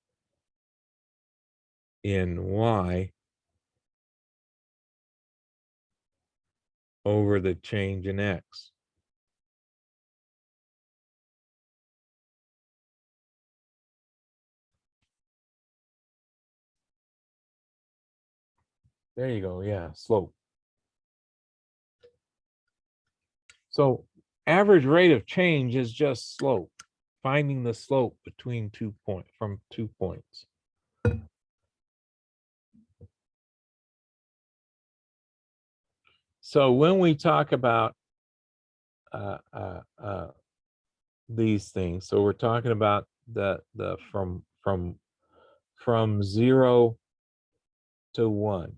Speaker 3: in y over the change in x. There you go. Yeah, slope. So average rate of change is just slope, finding the slope between 2 points from 2 points. So when we talk about these things, so we're talking about the from 0 to 1.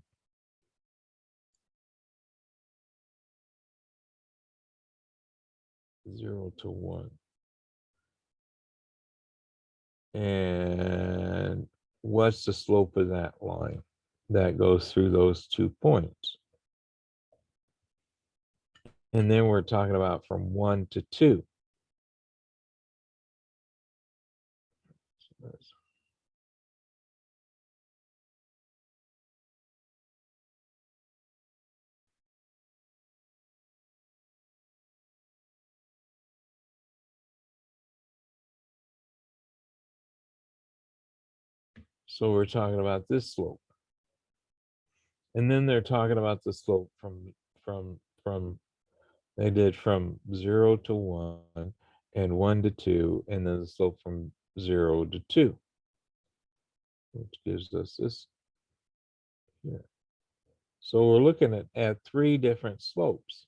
Speaker 3: Zero to 1. And what's the slope of that line that goes through those 2 points? And then we're talking about from 1 to 2. So we're talking about this slope. And then they're talking about the slope from they did from 0 to 1 and 1 to 2, and then the slope from 0 to 2, which gives us this here. So we're looking at 3 different slopes.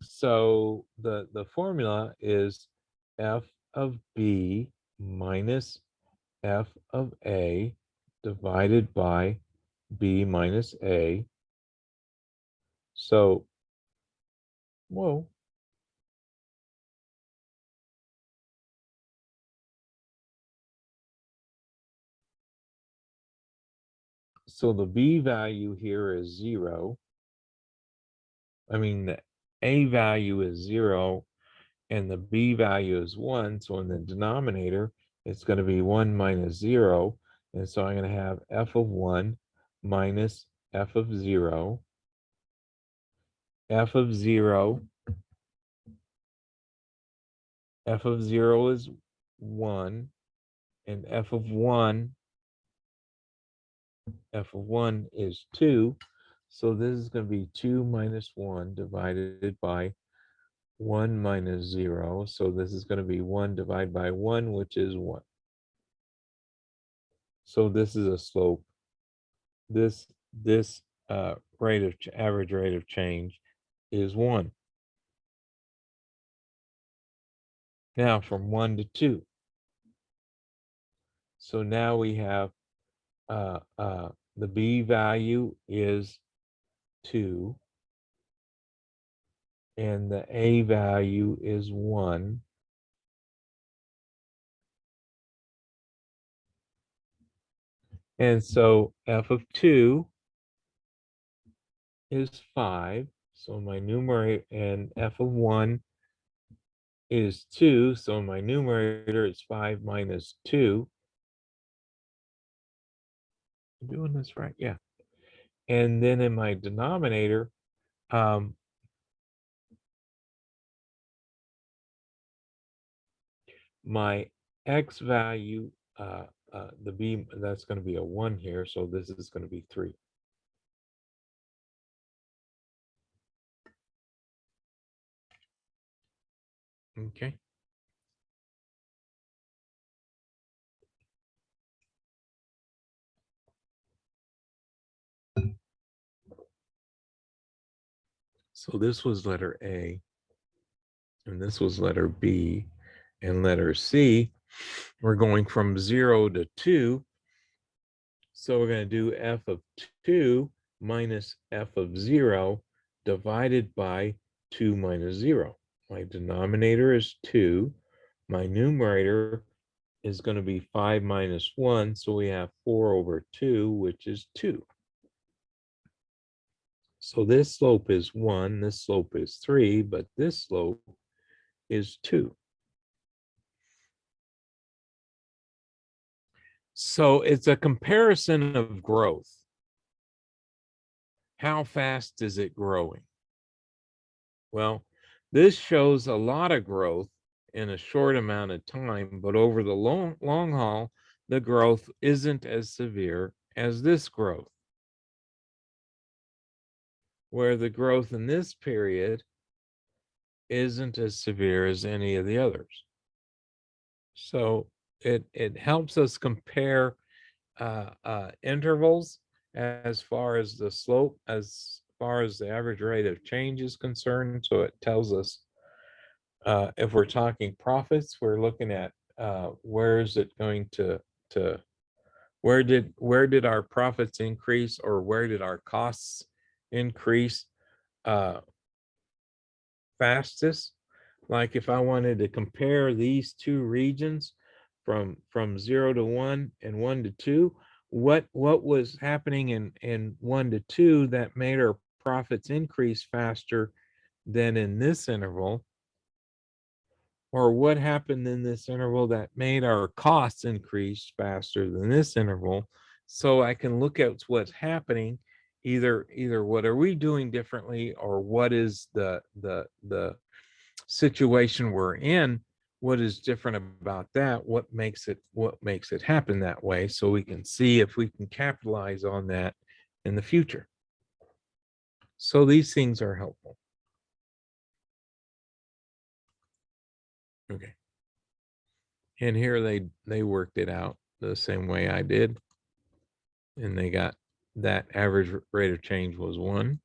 Speaker 3: So the formula is f of b minus f of a divided by b minus a. So, whoa. So the b value here is 0. I mean, the a value is 0 and the b value is 1. So in the denominator, it's going to be 1 minus 0. And so I'm going to have f of 1 minus f of 0. F of 0. F of 0 is 1. And f of 1 is 2. So this is going to be 2 minus 1 divided by 1 minus 0. So this is going to be 1 divided by 1, which is 1. So this is a slope. This average rate of change is 1. Now from 1 to 2. So now we have the b value is 2 and the a value is 1. And so f of 2 is 5. So my numerator, and f of 1 is 2. So my numerator is 5 minus 2. I'm doing this right? Yeah. And then in my denominator, my x value, the b, that's going to be a 1 here, so this is going to be 3. Okay. So this was letter A, and this was letter B, and letter C. We're going from 0 to 2. So we're going to do f of 2 minus f of 0 divided by 2 minus 0. My denominator is 2. My numerator is going to be 5 minus 1. So we have 4 over 2, which is 2. So this slope is 1, this slope is 3, but this slope is 2. So it's a comparison of growth. How fast is it growing? Well, this shows a lot of growth in a short amount of time, but over the long haul, the growth isn't as severe as this growth, where the growth in this period isn't as severe as any of the others. So it helps us compare intervals as far as the slope, as far as the average rate of change is concerned. So it tells us if we're talking profits, we're looking at where is it going to where did our profits increase, or where did our costs increase fastest? Like if I wanted to compare these two regions from 0 to 1 and 1 to 2, what was happening in 1 to 2 that made our profits increase faster than in this interval? Or what happened in this interval that made our costs increase faster than this interval? So I can look at what's happening, either what are we doing differently, or what is the situation we're in, what is different about that, what makes it happen that way, so we can see if we can capitalize on that in the future. So these things are helpful. Okay. And here they worked it out the same way I did. And they got that average rate of change was 1.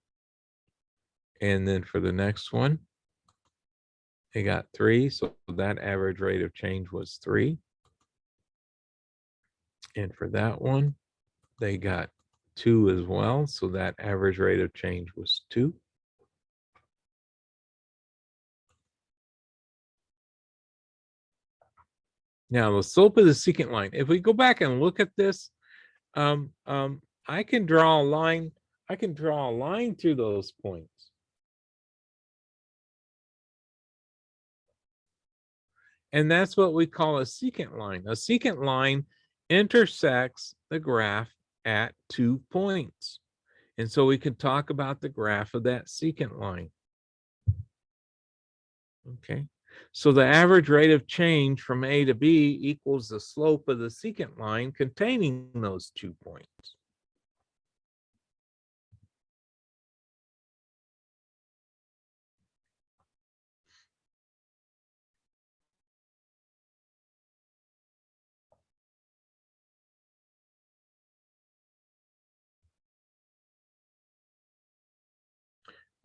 Speaker 3: And then for the next one, they got 3. So that average rate of change was 3. And for that one, they got 2 as well. So that average rate of change was 2. Now the slope of the secant line, if we go back and look at this, I can draw a line. I can draw a line through those points. And that's what we call a secant line. A secant line intersects the graph at 2 points. And so we can talk about the graph of that secant line. Okay. So the average rate of change from A to B equals the slope of the secant line containing those 2 points.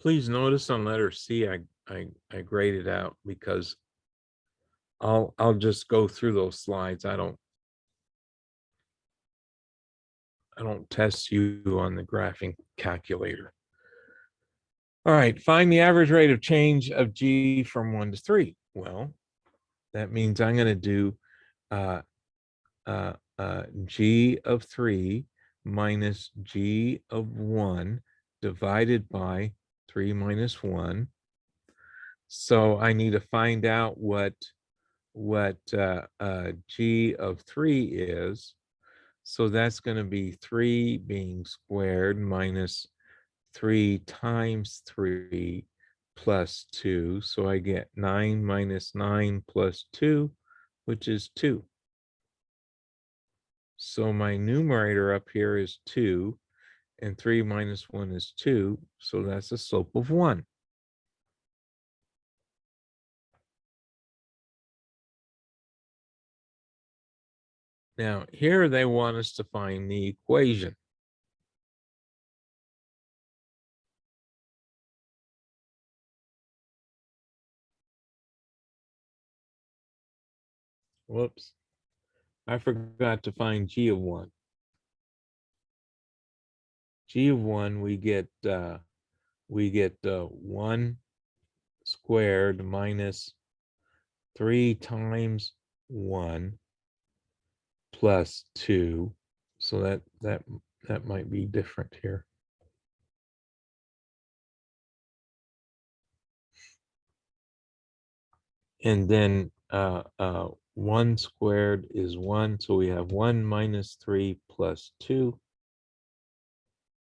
Speaker 3: Please notice on letter C, I graded out because I'll just go through those slides. I don't test you on the graphing calculator. All right, find the average rate of change of G from 1 to 3. Well, that means I'm going to do G of 3 minus G of 1 divided by 3 minus 1. So I need to find out what G of 3 is. So that's going to be 3 being squared minus 3 times 3 plus 2. So I get 9 minus 9 plus 2, which is 2. So my numerator up here is 2, and 3 minus 1 is 2, so that's a slope of 1. Now, here they want us to find the equation. Whoops. I forgot to find g of 1. G of 1, we get 1 squared minus 3 times 1 plus 2. So that might be different here. And then 1 squared is 1, so we have 1 minus 3 plus 2.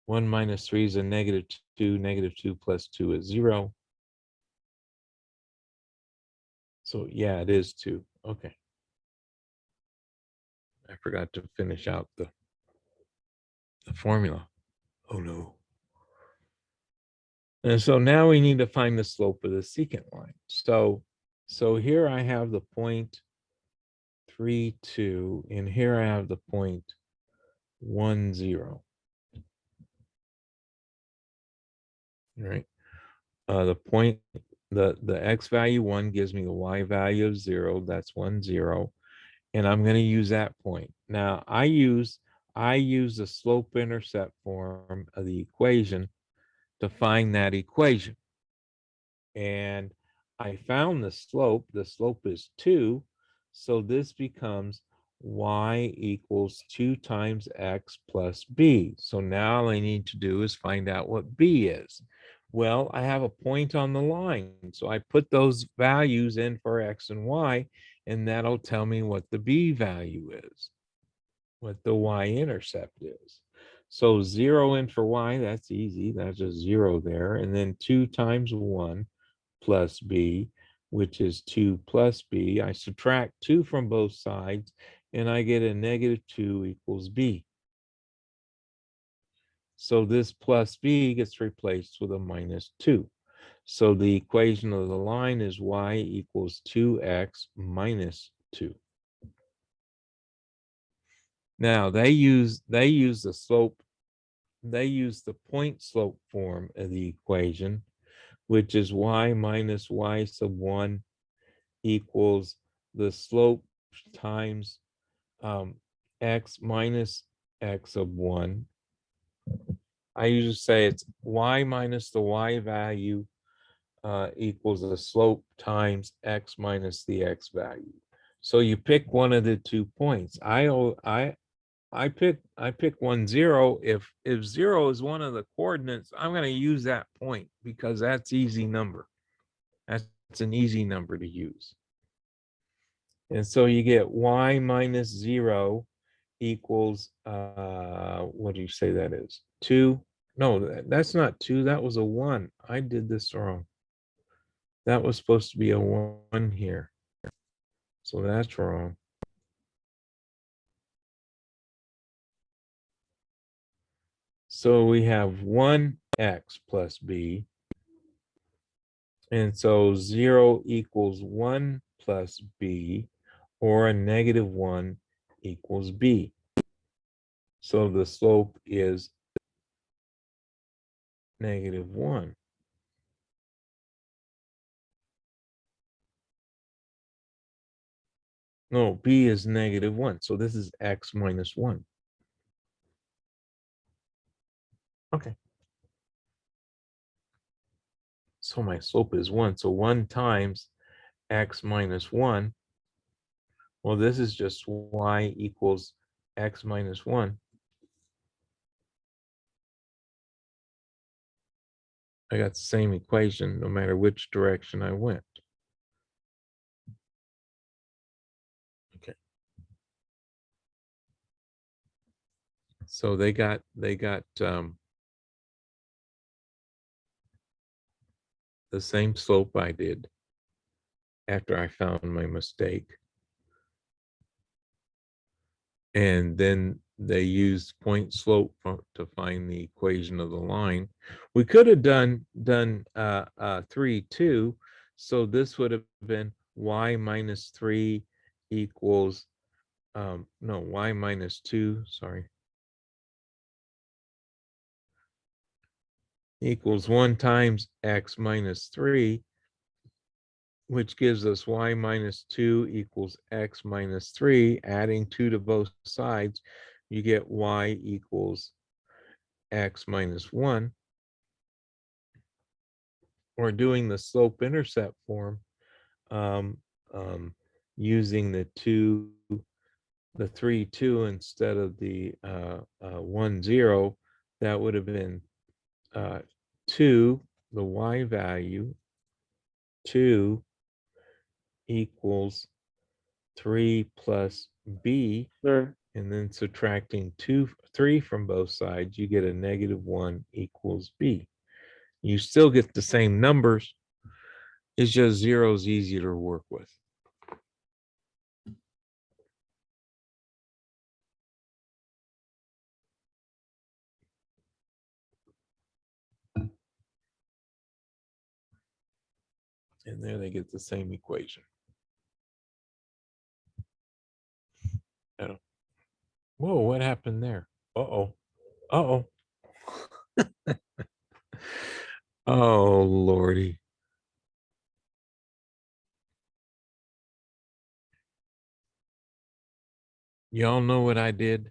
Speaker 3: 1 minus 3 is a negative 2. Negative 2 plus 2 is 0. So yeah, it is 2. Okay. I forgot to finish out the formula. Oh no. And so now we need to find the slope of the secant line. So here I have the point 3, 2, and here I have the point 1, 0. Right? The point, the x value 1 gives me the y value of 0. That's 1, 0. And I'm going to use that point. Now I use the slope intercept form of the equation to find that equation. And I found the slope. The slope is 2. So this becomes y equals 2 times x plus b. So now all I need to do is find out what b is. Well, I have a point on the line. So I put those values in for x and y, and that'll tell me what the b value is, what the y-intercept is. So 0 in for y, that's easy. That's just 0 there. And then 2 times 1 plus b, which is 2 plus b. I subtract 2 from both sides, and I get a negative 2 equals b. So this plus b gets replaced with a minus 2. So the equation of the line is y equals 2x minus 2. Now they use the slope, they use the point slope form of the equation, which is y minus y sub 1 equals the slope times x minus x of 1. I usually say it's y minus the y value equals the slope times x minus the x value. So you pick one of the 2 points. I pick 1, 0. If 0 is one of the coordinates, I'm going to use that point because that's easy number. That's an easy number to use. And so you get y minus 0 equals, what do you say that is? 2? No, that's not 2. That was a 1. I did this wrong. That was supposed to be a 1 here. So that's wrong. So we have 1x plus b. And so 0 equals 1 plus b, or a negative 1 equals b. So the slope is negative 1. No, b is negative 1. So this is x minus 1. Okay. So my slope is 1. So 1 times x minus 1. Well, this is just y equals x minus 1. I got the same equation no matter which direction I went. Okay. So they got the same slope I did after I found my mistake. and then they used point slope to find the equation of the line. We could have done 3, 2. So this would have been y minus 3 equals, no, y minus 2, sorry, equals 1 times x minus 3, which gives us y minus 2 equals x minus 3. Adding 2 to both sides, you get y equals x minus 1. Or doing the slope intercept form, using the 3, 2 instead of the 1, 0, that would have been 2, the y value, 2 equals 3 plus b,
Speaker 2: Sir,
Speaker 3: and then subtracting 3 from both sides, you get a -1 equals b. You still get the same numbers. It's just 0 is easier to work with. And there they get the same equation. Whoa, what happened there? Uh-oh. Uh-oh. Oh, Lordy. Y'all know what I did?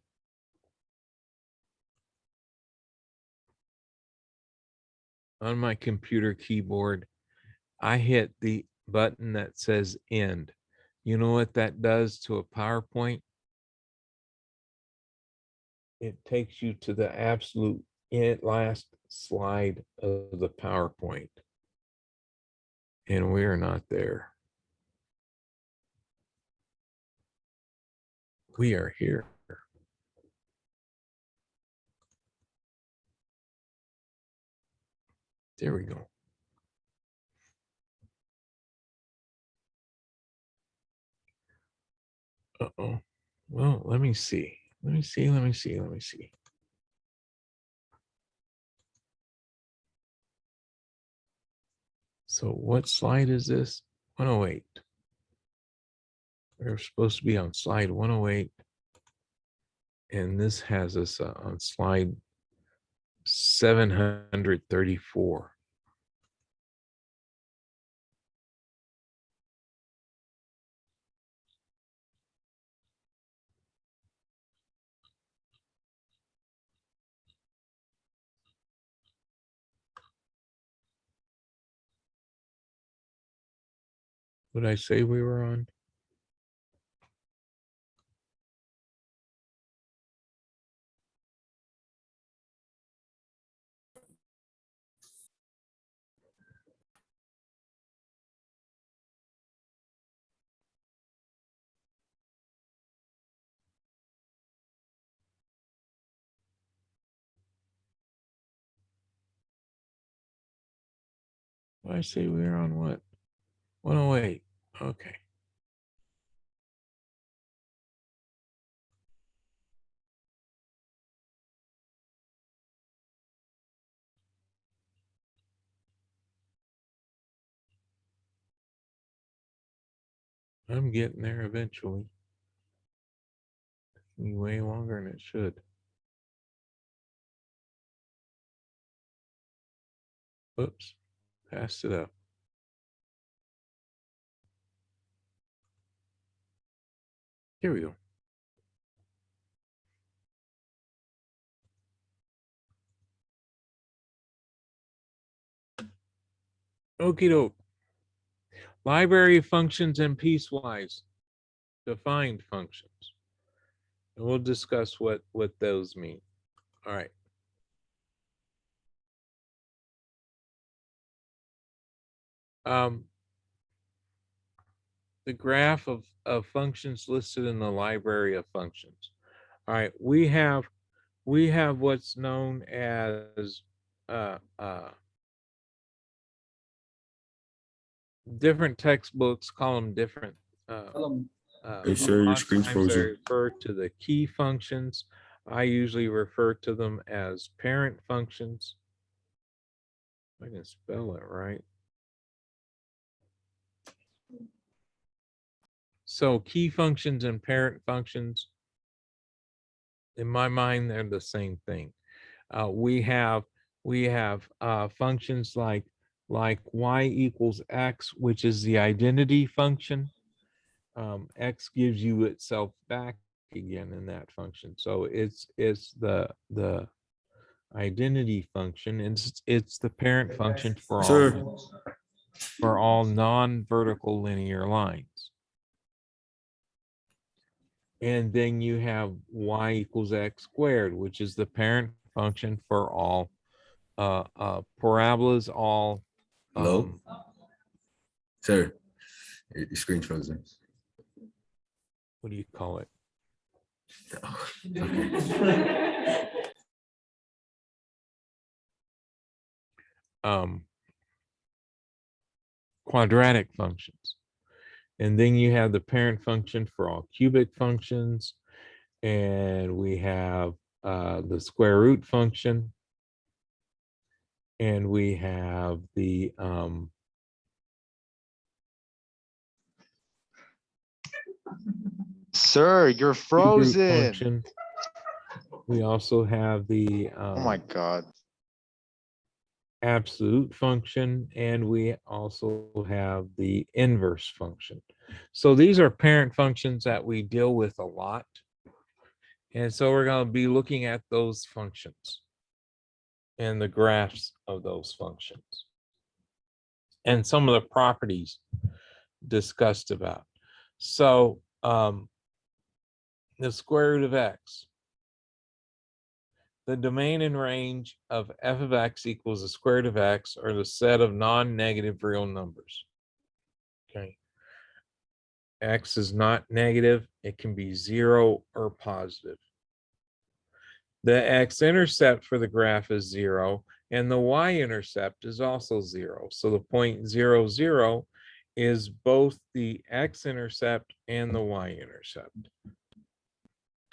Speaker 3: On my computer keyboard, I hit the button that says end. You know what that does to a PowerPoint? It takes you to the absolute last slide of the PowerPoint. And we're not there. We are here. There we go. Uh-oh. Well, let me see. Let me see. So what slide is this? 108. We're supposed to be on slide 108. And this has us on slide 734. What did I say we were on? What did I say we were on what? 108. Okay. I'm getting there eventually. It's gonna be way longer than it should. Oops. Passed it up. Here we go. Okie doke. Library functions and piecewise defined functions. And we'll discuss what those mean. All right. The graph of functions listed in the library of functions. All right, we have what's known as different textbooks call them different
Speaker 4: Are you sure
Speaker 3: a
Speaker 4: your
Speaker 3: lot of
Speaker 4: screen's
Speaker 3: times they
Speaker 4: frozen?
Speaker 3: refer to the key functions. I usually refer to them as parent functions. If I can spell it right. So key functions and parent functions, in my mind, they're the same thing. We have functions like y equals x, which is the identity function. X gives you itself back again in that function. So it's the identity function. It's the parent function
Speaker 4: Sir,
Speaker 3: for all non-vertical linear lines. And then you have y equals x squared, which is the parent function for all parabolas, all
Speaker 4: hello? Sir, your screen's frozen.
Speaker 3: what do you call it?
Speaker 4: Okay.
Speaker 3: Quadratic functions. And then you have the parent function for all cubic functions. And we have the square root function. And we have the
Speaker 5: Sir, you're
Speaker 3: cube root
Speaker 5: frozen.
Speaker 3: function. We also have the
Speaker 5: Oh my God.
Speaker 3: absolute function, and we also have the inverse function. So these are parent functions that we deal with a lot. And so we're going to be looking at those functions and the graphs of those functions and some of the properties discussed about. So the square root of x. The domain and range of f of x equals the square root of x or the set of non-negative real numbers. Okay. X is not negative. It can be 0 or positive. The x-intercept for the graph is 0, and the y-intercept is also 0. So the point 0, 0 is both the x-intercept and the y-intercept.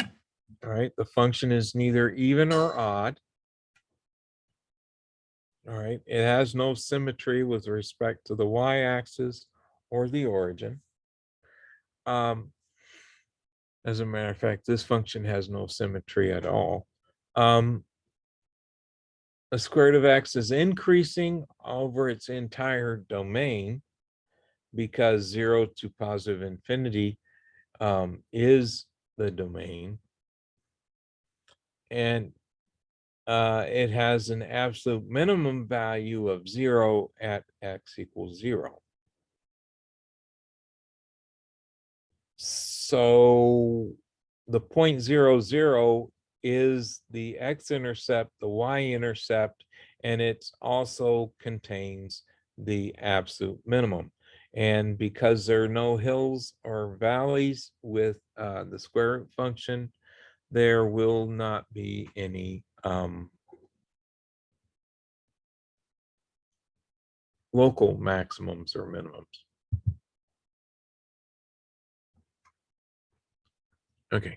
Speaker 3: All right, the function is neither even or odd. All right, it has no symmetry with respect to the y-axis or the origin. As a matter of fact, this function has no symmetry at all. The square root of x is increasing over its entire domain because 0 to positive infinity is the domain. And it has an absolute minimum value of 0 at x equals 0. So the point 0, 0 is the x-intercept, the y-intercept, and it also contains the absolute minimum. And because there are no hills or valleys with the square root function, there will not be any local maximums or minimums. Okay.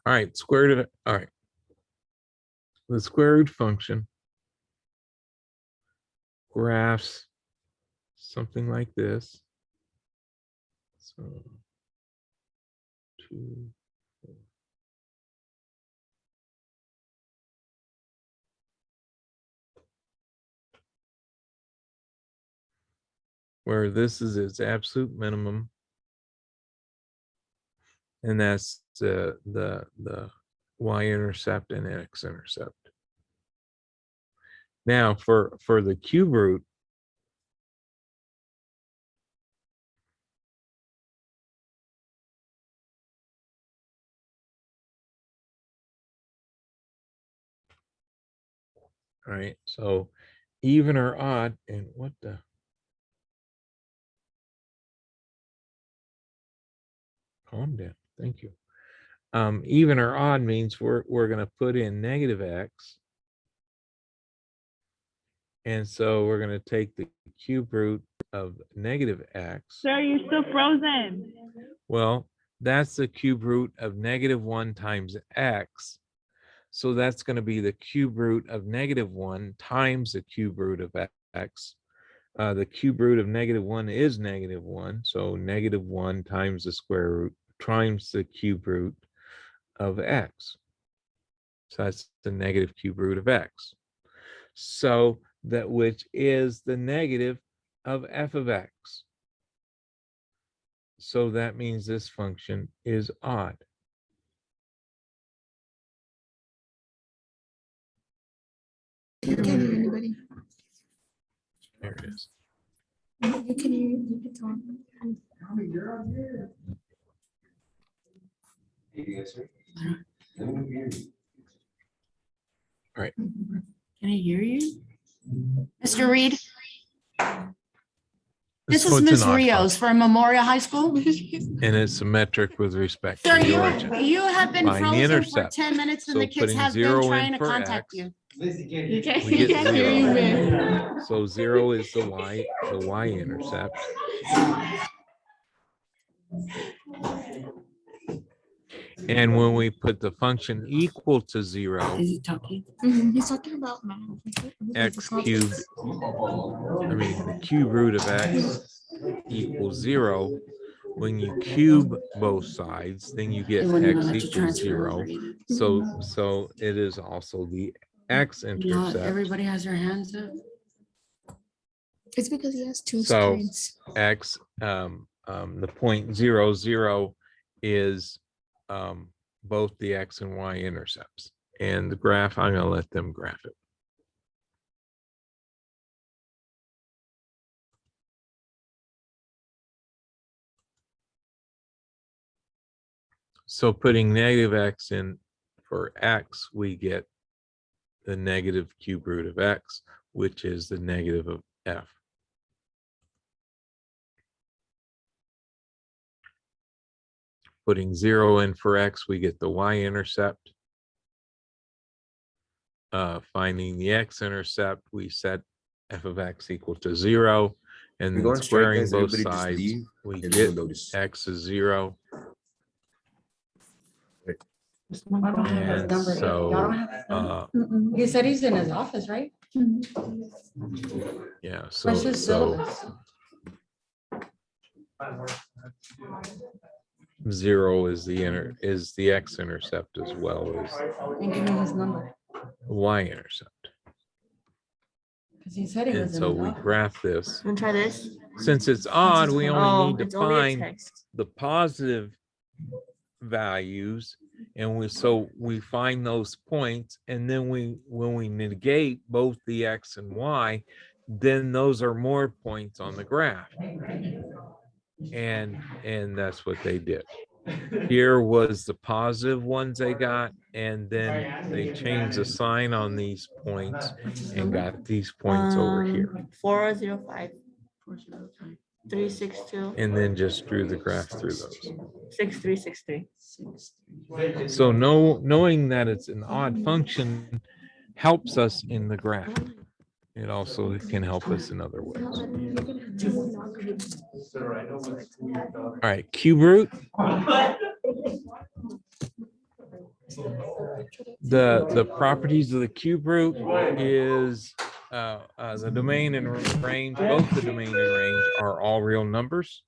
Speaker 3: All right, square root of, all right. The square root function graphs something like this. So 2, 4. Where this is its absolute minimum, and that's the y-intercept and x-intercept. Now for the cube root, all right, so even or odd, and what the, calm down, thank you. Even or odd means we're going to put in negative x, And so we're going to take the cube root of negative x.
Speaker 5: Sir, you're still frozen.
Speaker 3: Well, that's the cube root of -1 times x. So that's going to be the cube root of -1 times the cube root of x. The cube root of -1 is -1. So -1 times the square root times the cube root of x. So that's the negative cube root of x. So that which is the negative of f of x. So that means this function is odd.
Speaker 1: You can't hear anybody.
Speaker 3: There it is.
Speaker 1: You can hear, you can talk.
Speaker 3: Right.
Speaker 6: Can I hear you?
Speaker 1: Mr. Reed, this
Speaker 3: So
Speaker 1: is
Speaker 3: it's
Speaker 1: Ms.
Speaker 3: an odd
Speaker 1: Rios from Memorial High School.
Speaker 3: function, and it's symmetric with respect to
Speaker 1: Sir,
Speaker 3: the origin.
Speaker 1: you have been
Speaker 3: Find the
Speaker 1: frozen for
Speaker 3: intercept.
Speaker 1: 10 minutes and
Speaker 3: So
Speaker 1: the kids
Speaker 3: putting
Speaker 1: have been
Speaker 3: 0 in
Speaker 1: trying to
Speaker 3: for
Speaker 1: contact
Speaker 3: X,
Speaker 1: you.
Speaker 6: You can't,
Speaker 3: We get
Speaker 6: hear you,
Speaker 3: 0.
Speaker 6: man.
Speaker 3: So 0 is the y-intercept. And when we put the function equal to 0,
Speaker 6: Is he talking?
Speaker 1: He's talking about math.
Speaker 3: x cubed, the cube root of x equals 0. When you cube both sides, then you get
Speaker 6: They wouldn't even
Speaker 3: x
Speaker 6: let you
Speaker 3: equals
Speaker 6: transfer
Speaker 3: 0.
Speaker 6: over either.
Speaker 3: So it is also the x-intercept.
Speaker 6: Not everybody has their hands up.
Speaker 1: It's because he has two
Speaker 3: So-
Speaker 1: screens.
Speaker 3: X, the point 0, 0 is both the x and y intercepts. And the graph, I'm gonna let them graph it. So putting negative x in for x, we get the negative cube root of x, which is the negative of f. Putting 0 in for x, we get the y-intercept. Finding the x-intercept, we set f of x equal to 0, and
Speaker 4: We're
Speaker 3: then
Speaker 4: going straight,
Speaker 3: squaring
Speaker 4: guys.
Speaker 3: both
Speaker 4: Everybody just
Speaker 3: sides,
Speaker 4: leave.
Speaker 3: we
Speaker 4: And
Speaker 3: get
Speaker 4: we'll notice.
Speaker 3: x is 0.
Speaker 6: I don't have his
Speaker 3: And
Speaker 6: number.
Speaker 3: so,
Speaker 6: Y'all don't have his number?
Speaker 3: uh,
Speaker 6: He said he's in his office, right?
Speaker 3: yeah, so,
Speaker 6: Where's his syllabus?
Speaker 3: 0 is the x-intercept as well as
Speaker 6: And give me his number.
Speaker 3: y-intercept.
Speaker 6: Because he said he
Speaker 3: And
Speaker 6: was in
Speaker 3: so
Speaker 6: his
Speaker 3: we
Speaker 6: office.
Speaker 3: graph this.
Speaker 1: Want to try this?
Speaker 3: Since it's odd, we only
Speaker 1: Oh,
Speaker 3: need to
Speaker 1: it's only a
Speaker 3: find
Speaker 1: text.
Speaker 3: the positive values, and we find those points, and then when we negate both the x and y, then those are more points on the graph, and that's what they did. Here was the positive ones they got, and then they changed the sign on these points and got these points over here,
Speaker 1: 4005 362
Speaker 3: and then just drew the graph through those.
Speaker 1: 6363.
Speaker 3: So knowing that it's an odd function helps us in the graph. It also can help us in other ways. All right, cube root. The properties of the cube root is the domain and range. Both the domain and range are all real numbers.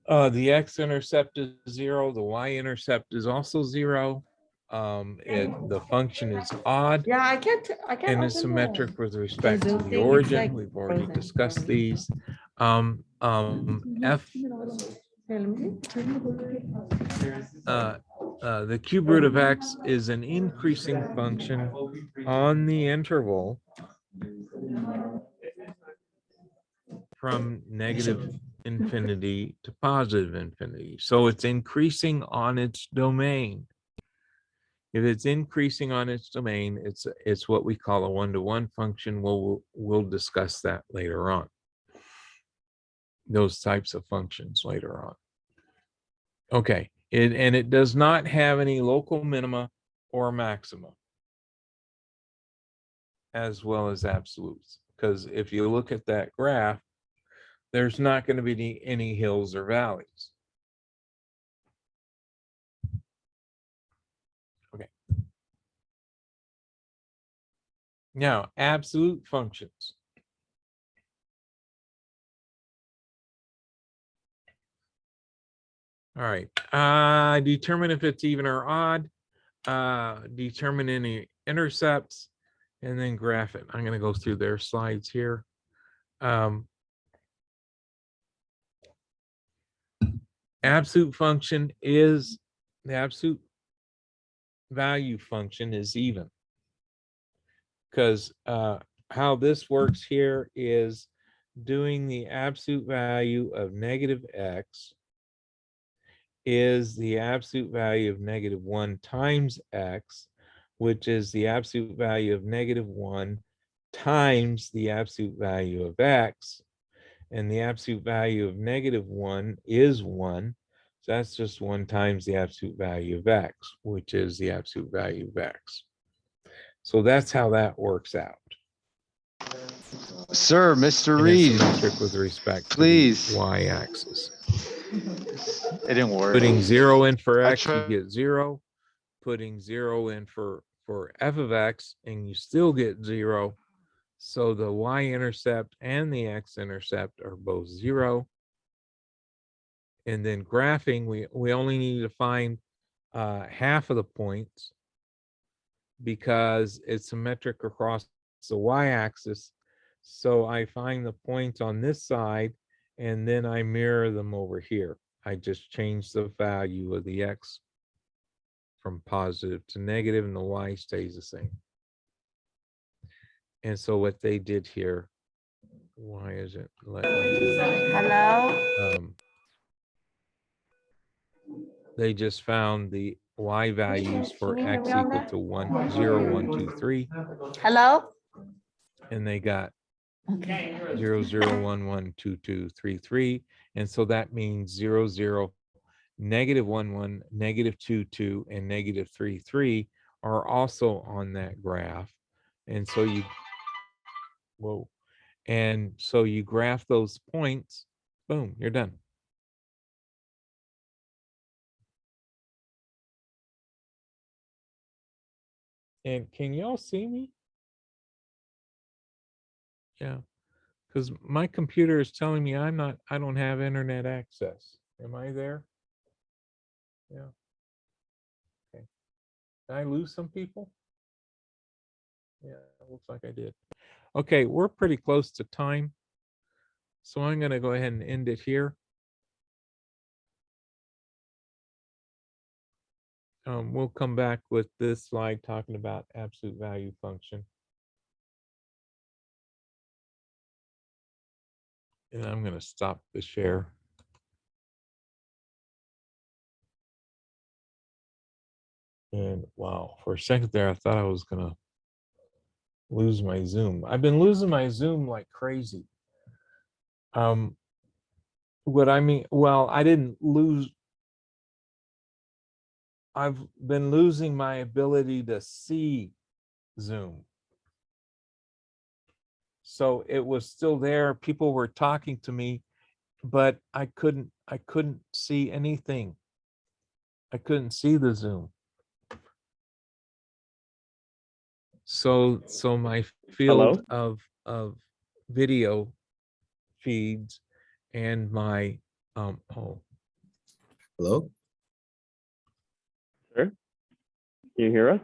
Speaker 3: The x-intercept is 0. The y-intercept is also 0. The function is odd
Speaker 6: Yeah, I can't.
Speaker 3: and is
Speaker 6: open
Speaker 3: symmetric with respect to
Speaker 6: Zoom
Speaker 3: the
Speaker 6: thing, it's
Speaker 3: origin.
Speaker 6: like
Speaker 3: We've already
Speaker 6: frozen.
Speaker 3: discussed these. F,
Speaker 6: Here, let me see.
Speaker 3: the cube root of x is an increasing function on the interval from negative infinity to positive infinity. So it's increasing on its domain. If it's increasing on its domain, it's what we call a one-to-one function. We'll discuss that later on. Those types of functions later on. Okay, and it does not have any local minima or maxima. as well as absolutes. Because if you look at that graph, there's not going to be any hills or valleys. Okay. Now, absolute functions. All right. Determine if it's even or odd. Determine any intercepts, and then graph it. I'm going to go through their slides here. Absolute function is the absolute value function is even, because how this works here is doing the absolute value of negative x is the absolute value of -1 times x, which is the absolute value of -1 times the absolute value of x. And the absolute value of -1 is 1. So that's just 1 times the absolute value of x, which is the absolute value of x. So that's how that works out.
Speaker 7: Sir, Mr.
Speaker 3: And
Speaker 7: Reed,
Speaker 3: it's symmetric with respect
Speaker 7: please.
Speaker 3: to the y-axis.
Speaker 7: It didn't work.
Speaker 3: Putting 0 in for
Speaker 7: I
Speaker 3: x, you
Speaker 7: tried.
Speaker 3: get 0. Putting 0 in for f of x, and you still get 0. So the y-intercept and the x-intercept are both 0. And then graphing, we only need to find half of the points because it's symmetric across the y-axis. So I find the points on this side, and then I mirror them over here. I just change the value of the x from positive to negative, and the y stays the same. And so what they did here, why is it letting me do that?
Speaker 1: Hello?
Speaker 3: They just found the y values for
Speaker 1: Can you hear
Speaker 3: x
Speaker 1: me on
Speaker 3: equal
Speaker 1: that?
Speaker 3: to 1, 0, 1, 2, 3,
Speaker 1: Hello?
Speaker 3: and they got
Speaker 1: Okay.
Speaker 3: 0, 0, 1, 1, 2, 2, 3, 3. And so that means 0, 0, -1, 1, -2, 2, and -3, 3 are also on that graph. And so you, whoa, and so you graph those points, boom, you're done. And can y'all see me? Yeah, because my computer is telling me I don't have internet access. Am I there? Yeah. Okay. Did I lose some people? Yeah, it looks like I did. Okay, we're pretty close to time. So I'm going to go ahead and end it here. We'll come back with this slide talking about absolute value function. And I'm going to stop the share. And wow, for a second there, I thought I was going to lose my Zoom. I've been losing my Zoom like crazy. What I mean, well, I didn't lose. I've been losing my ability to see Zoom. So it was still there. People were talking to me, but I couldn't see anything. I couldn't see the Zoom. So my field of video feeds and my
Speaker 4: Hello?
Speaker 2: Sir, can you hear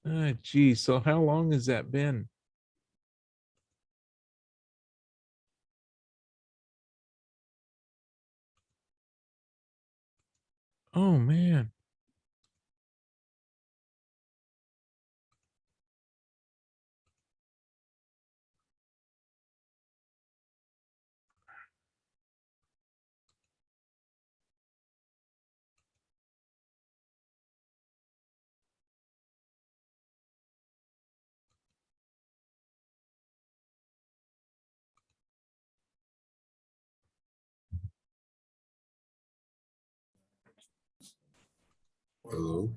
Speaker 2: us?
Speaker 3: Geez, so how long has that been? Oh man.
Speaker 4: Hello?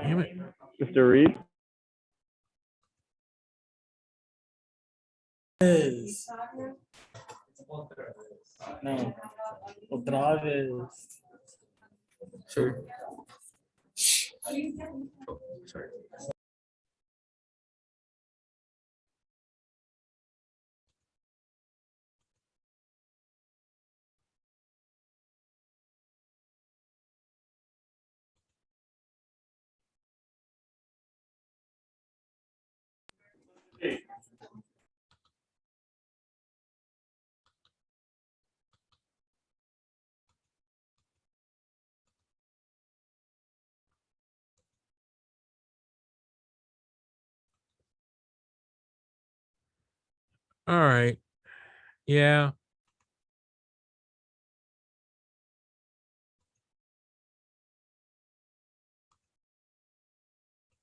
Speaker 3: Damn it.
Speaker 2: Mr. Reed,
Speaker 8: No, otra vez.
Speaker 4: Sir. Oh, sorry.
Speaker 3: All right. Yeah.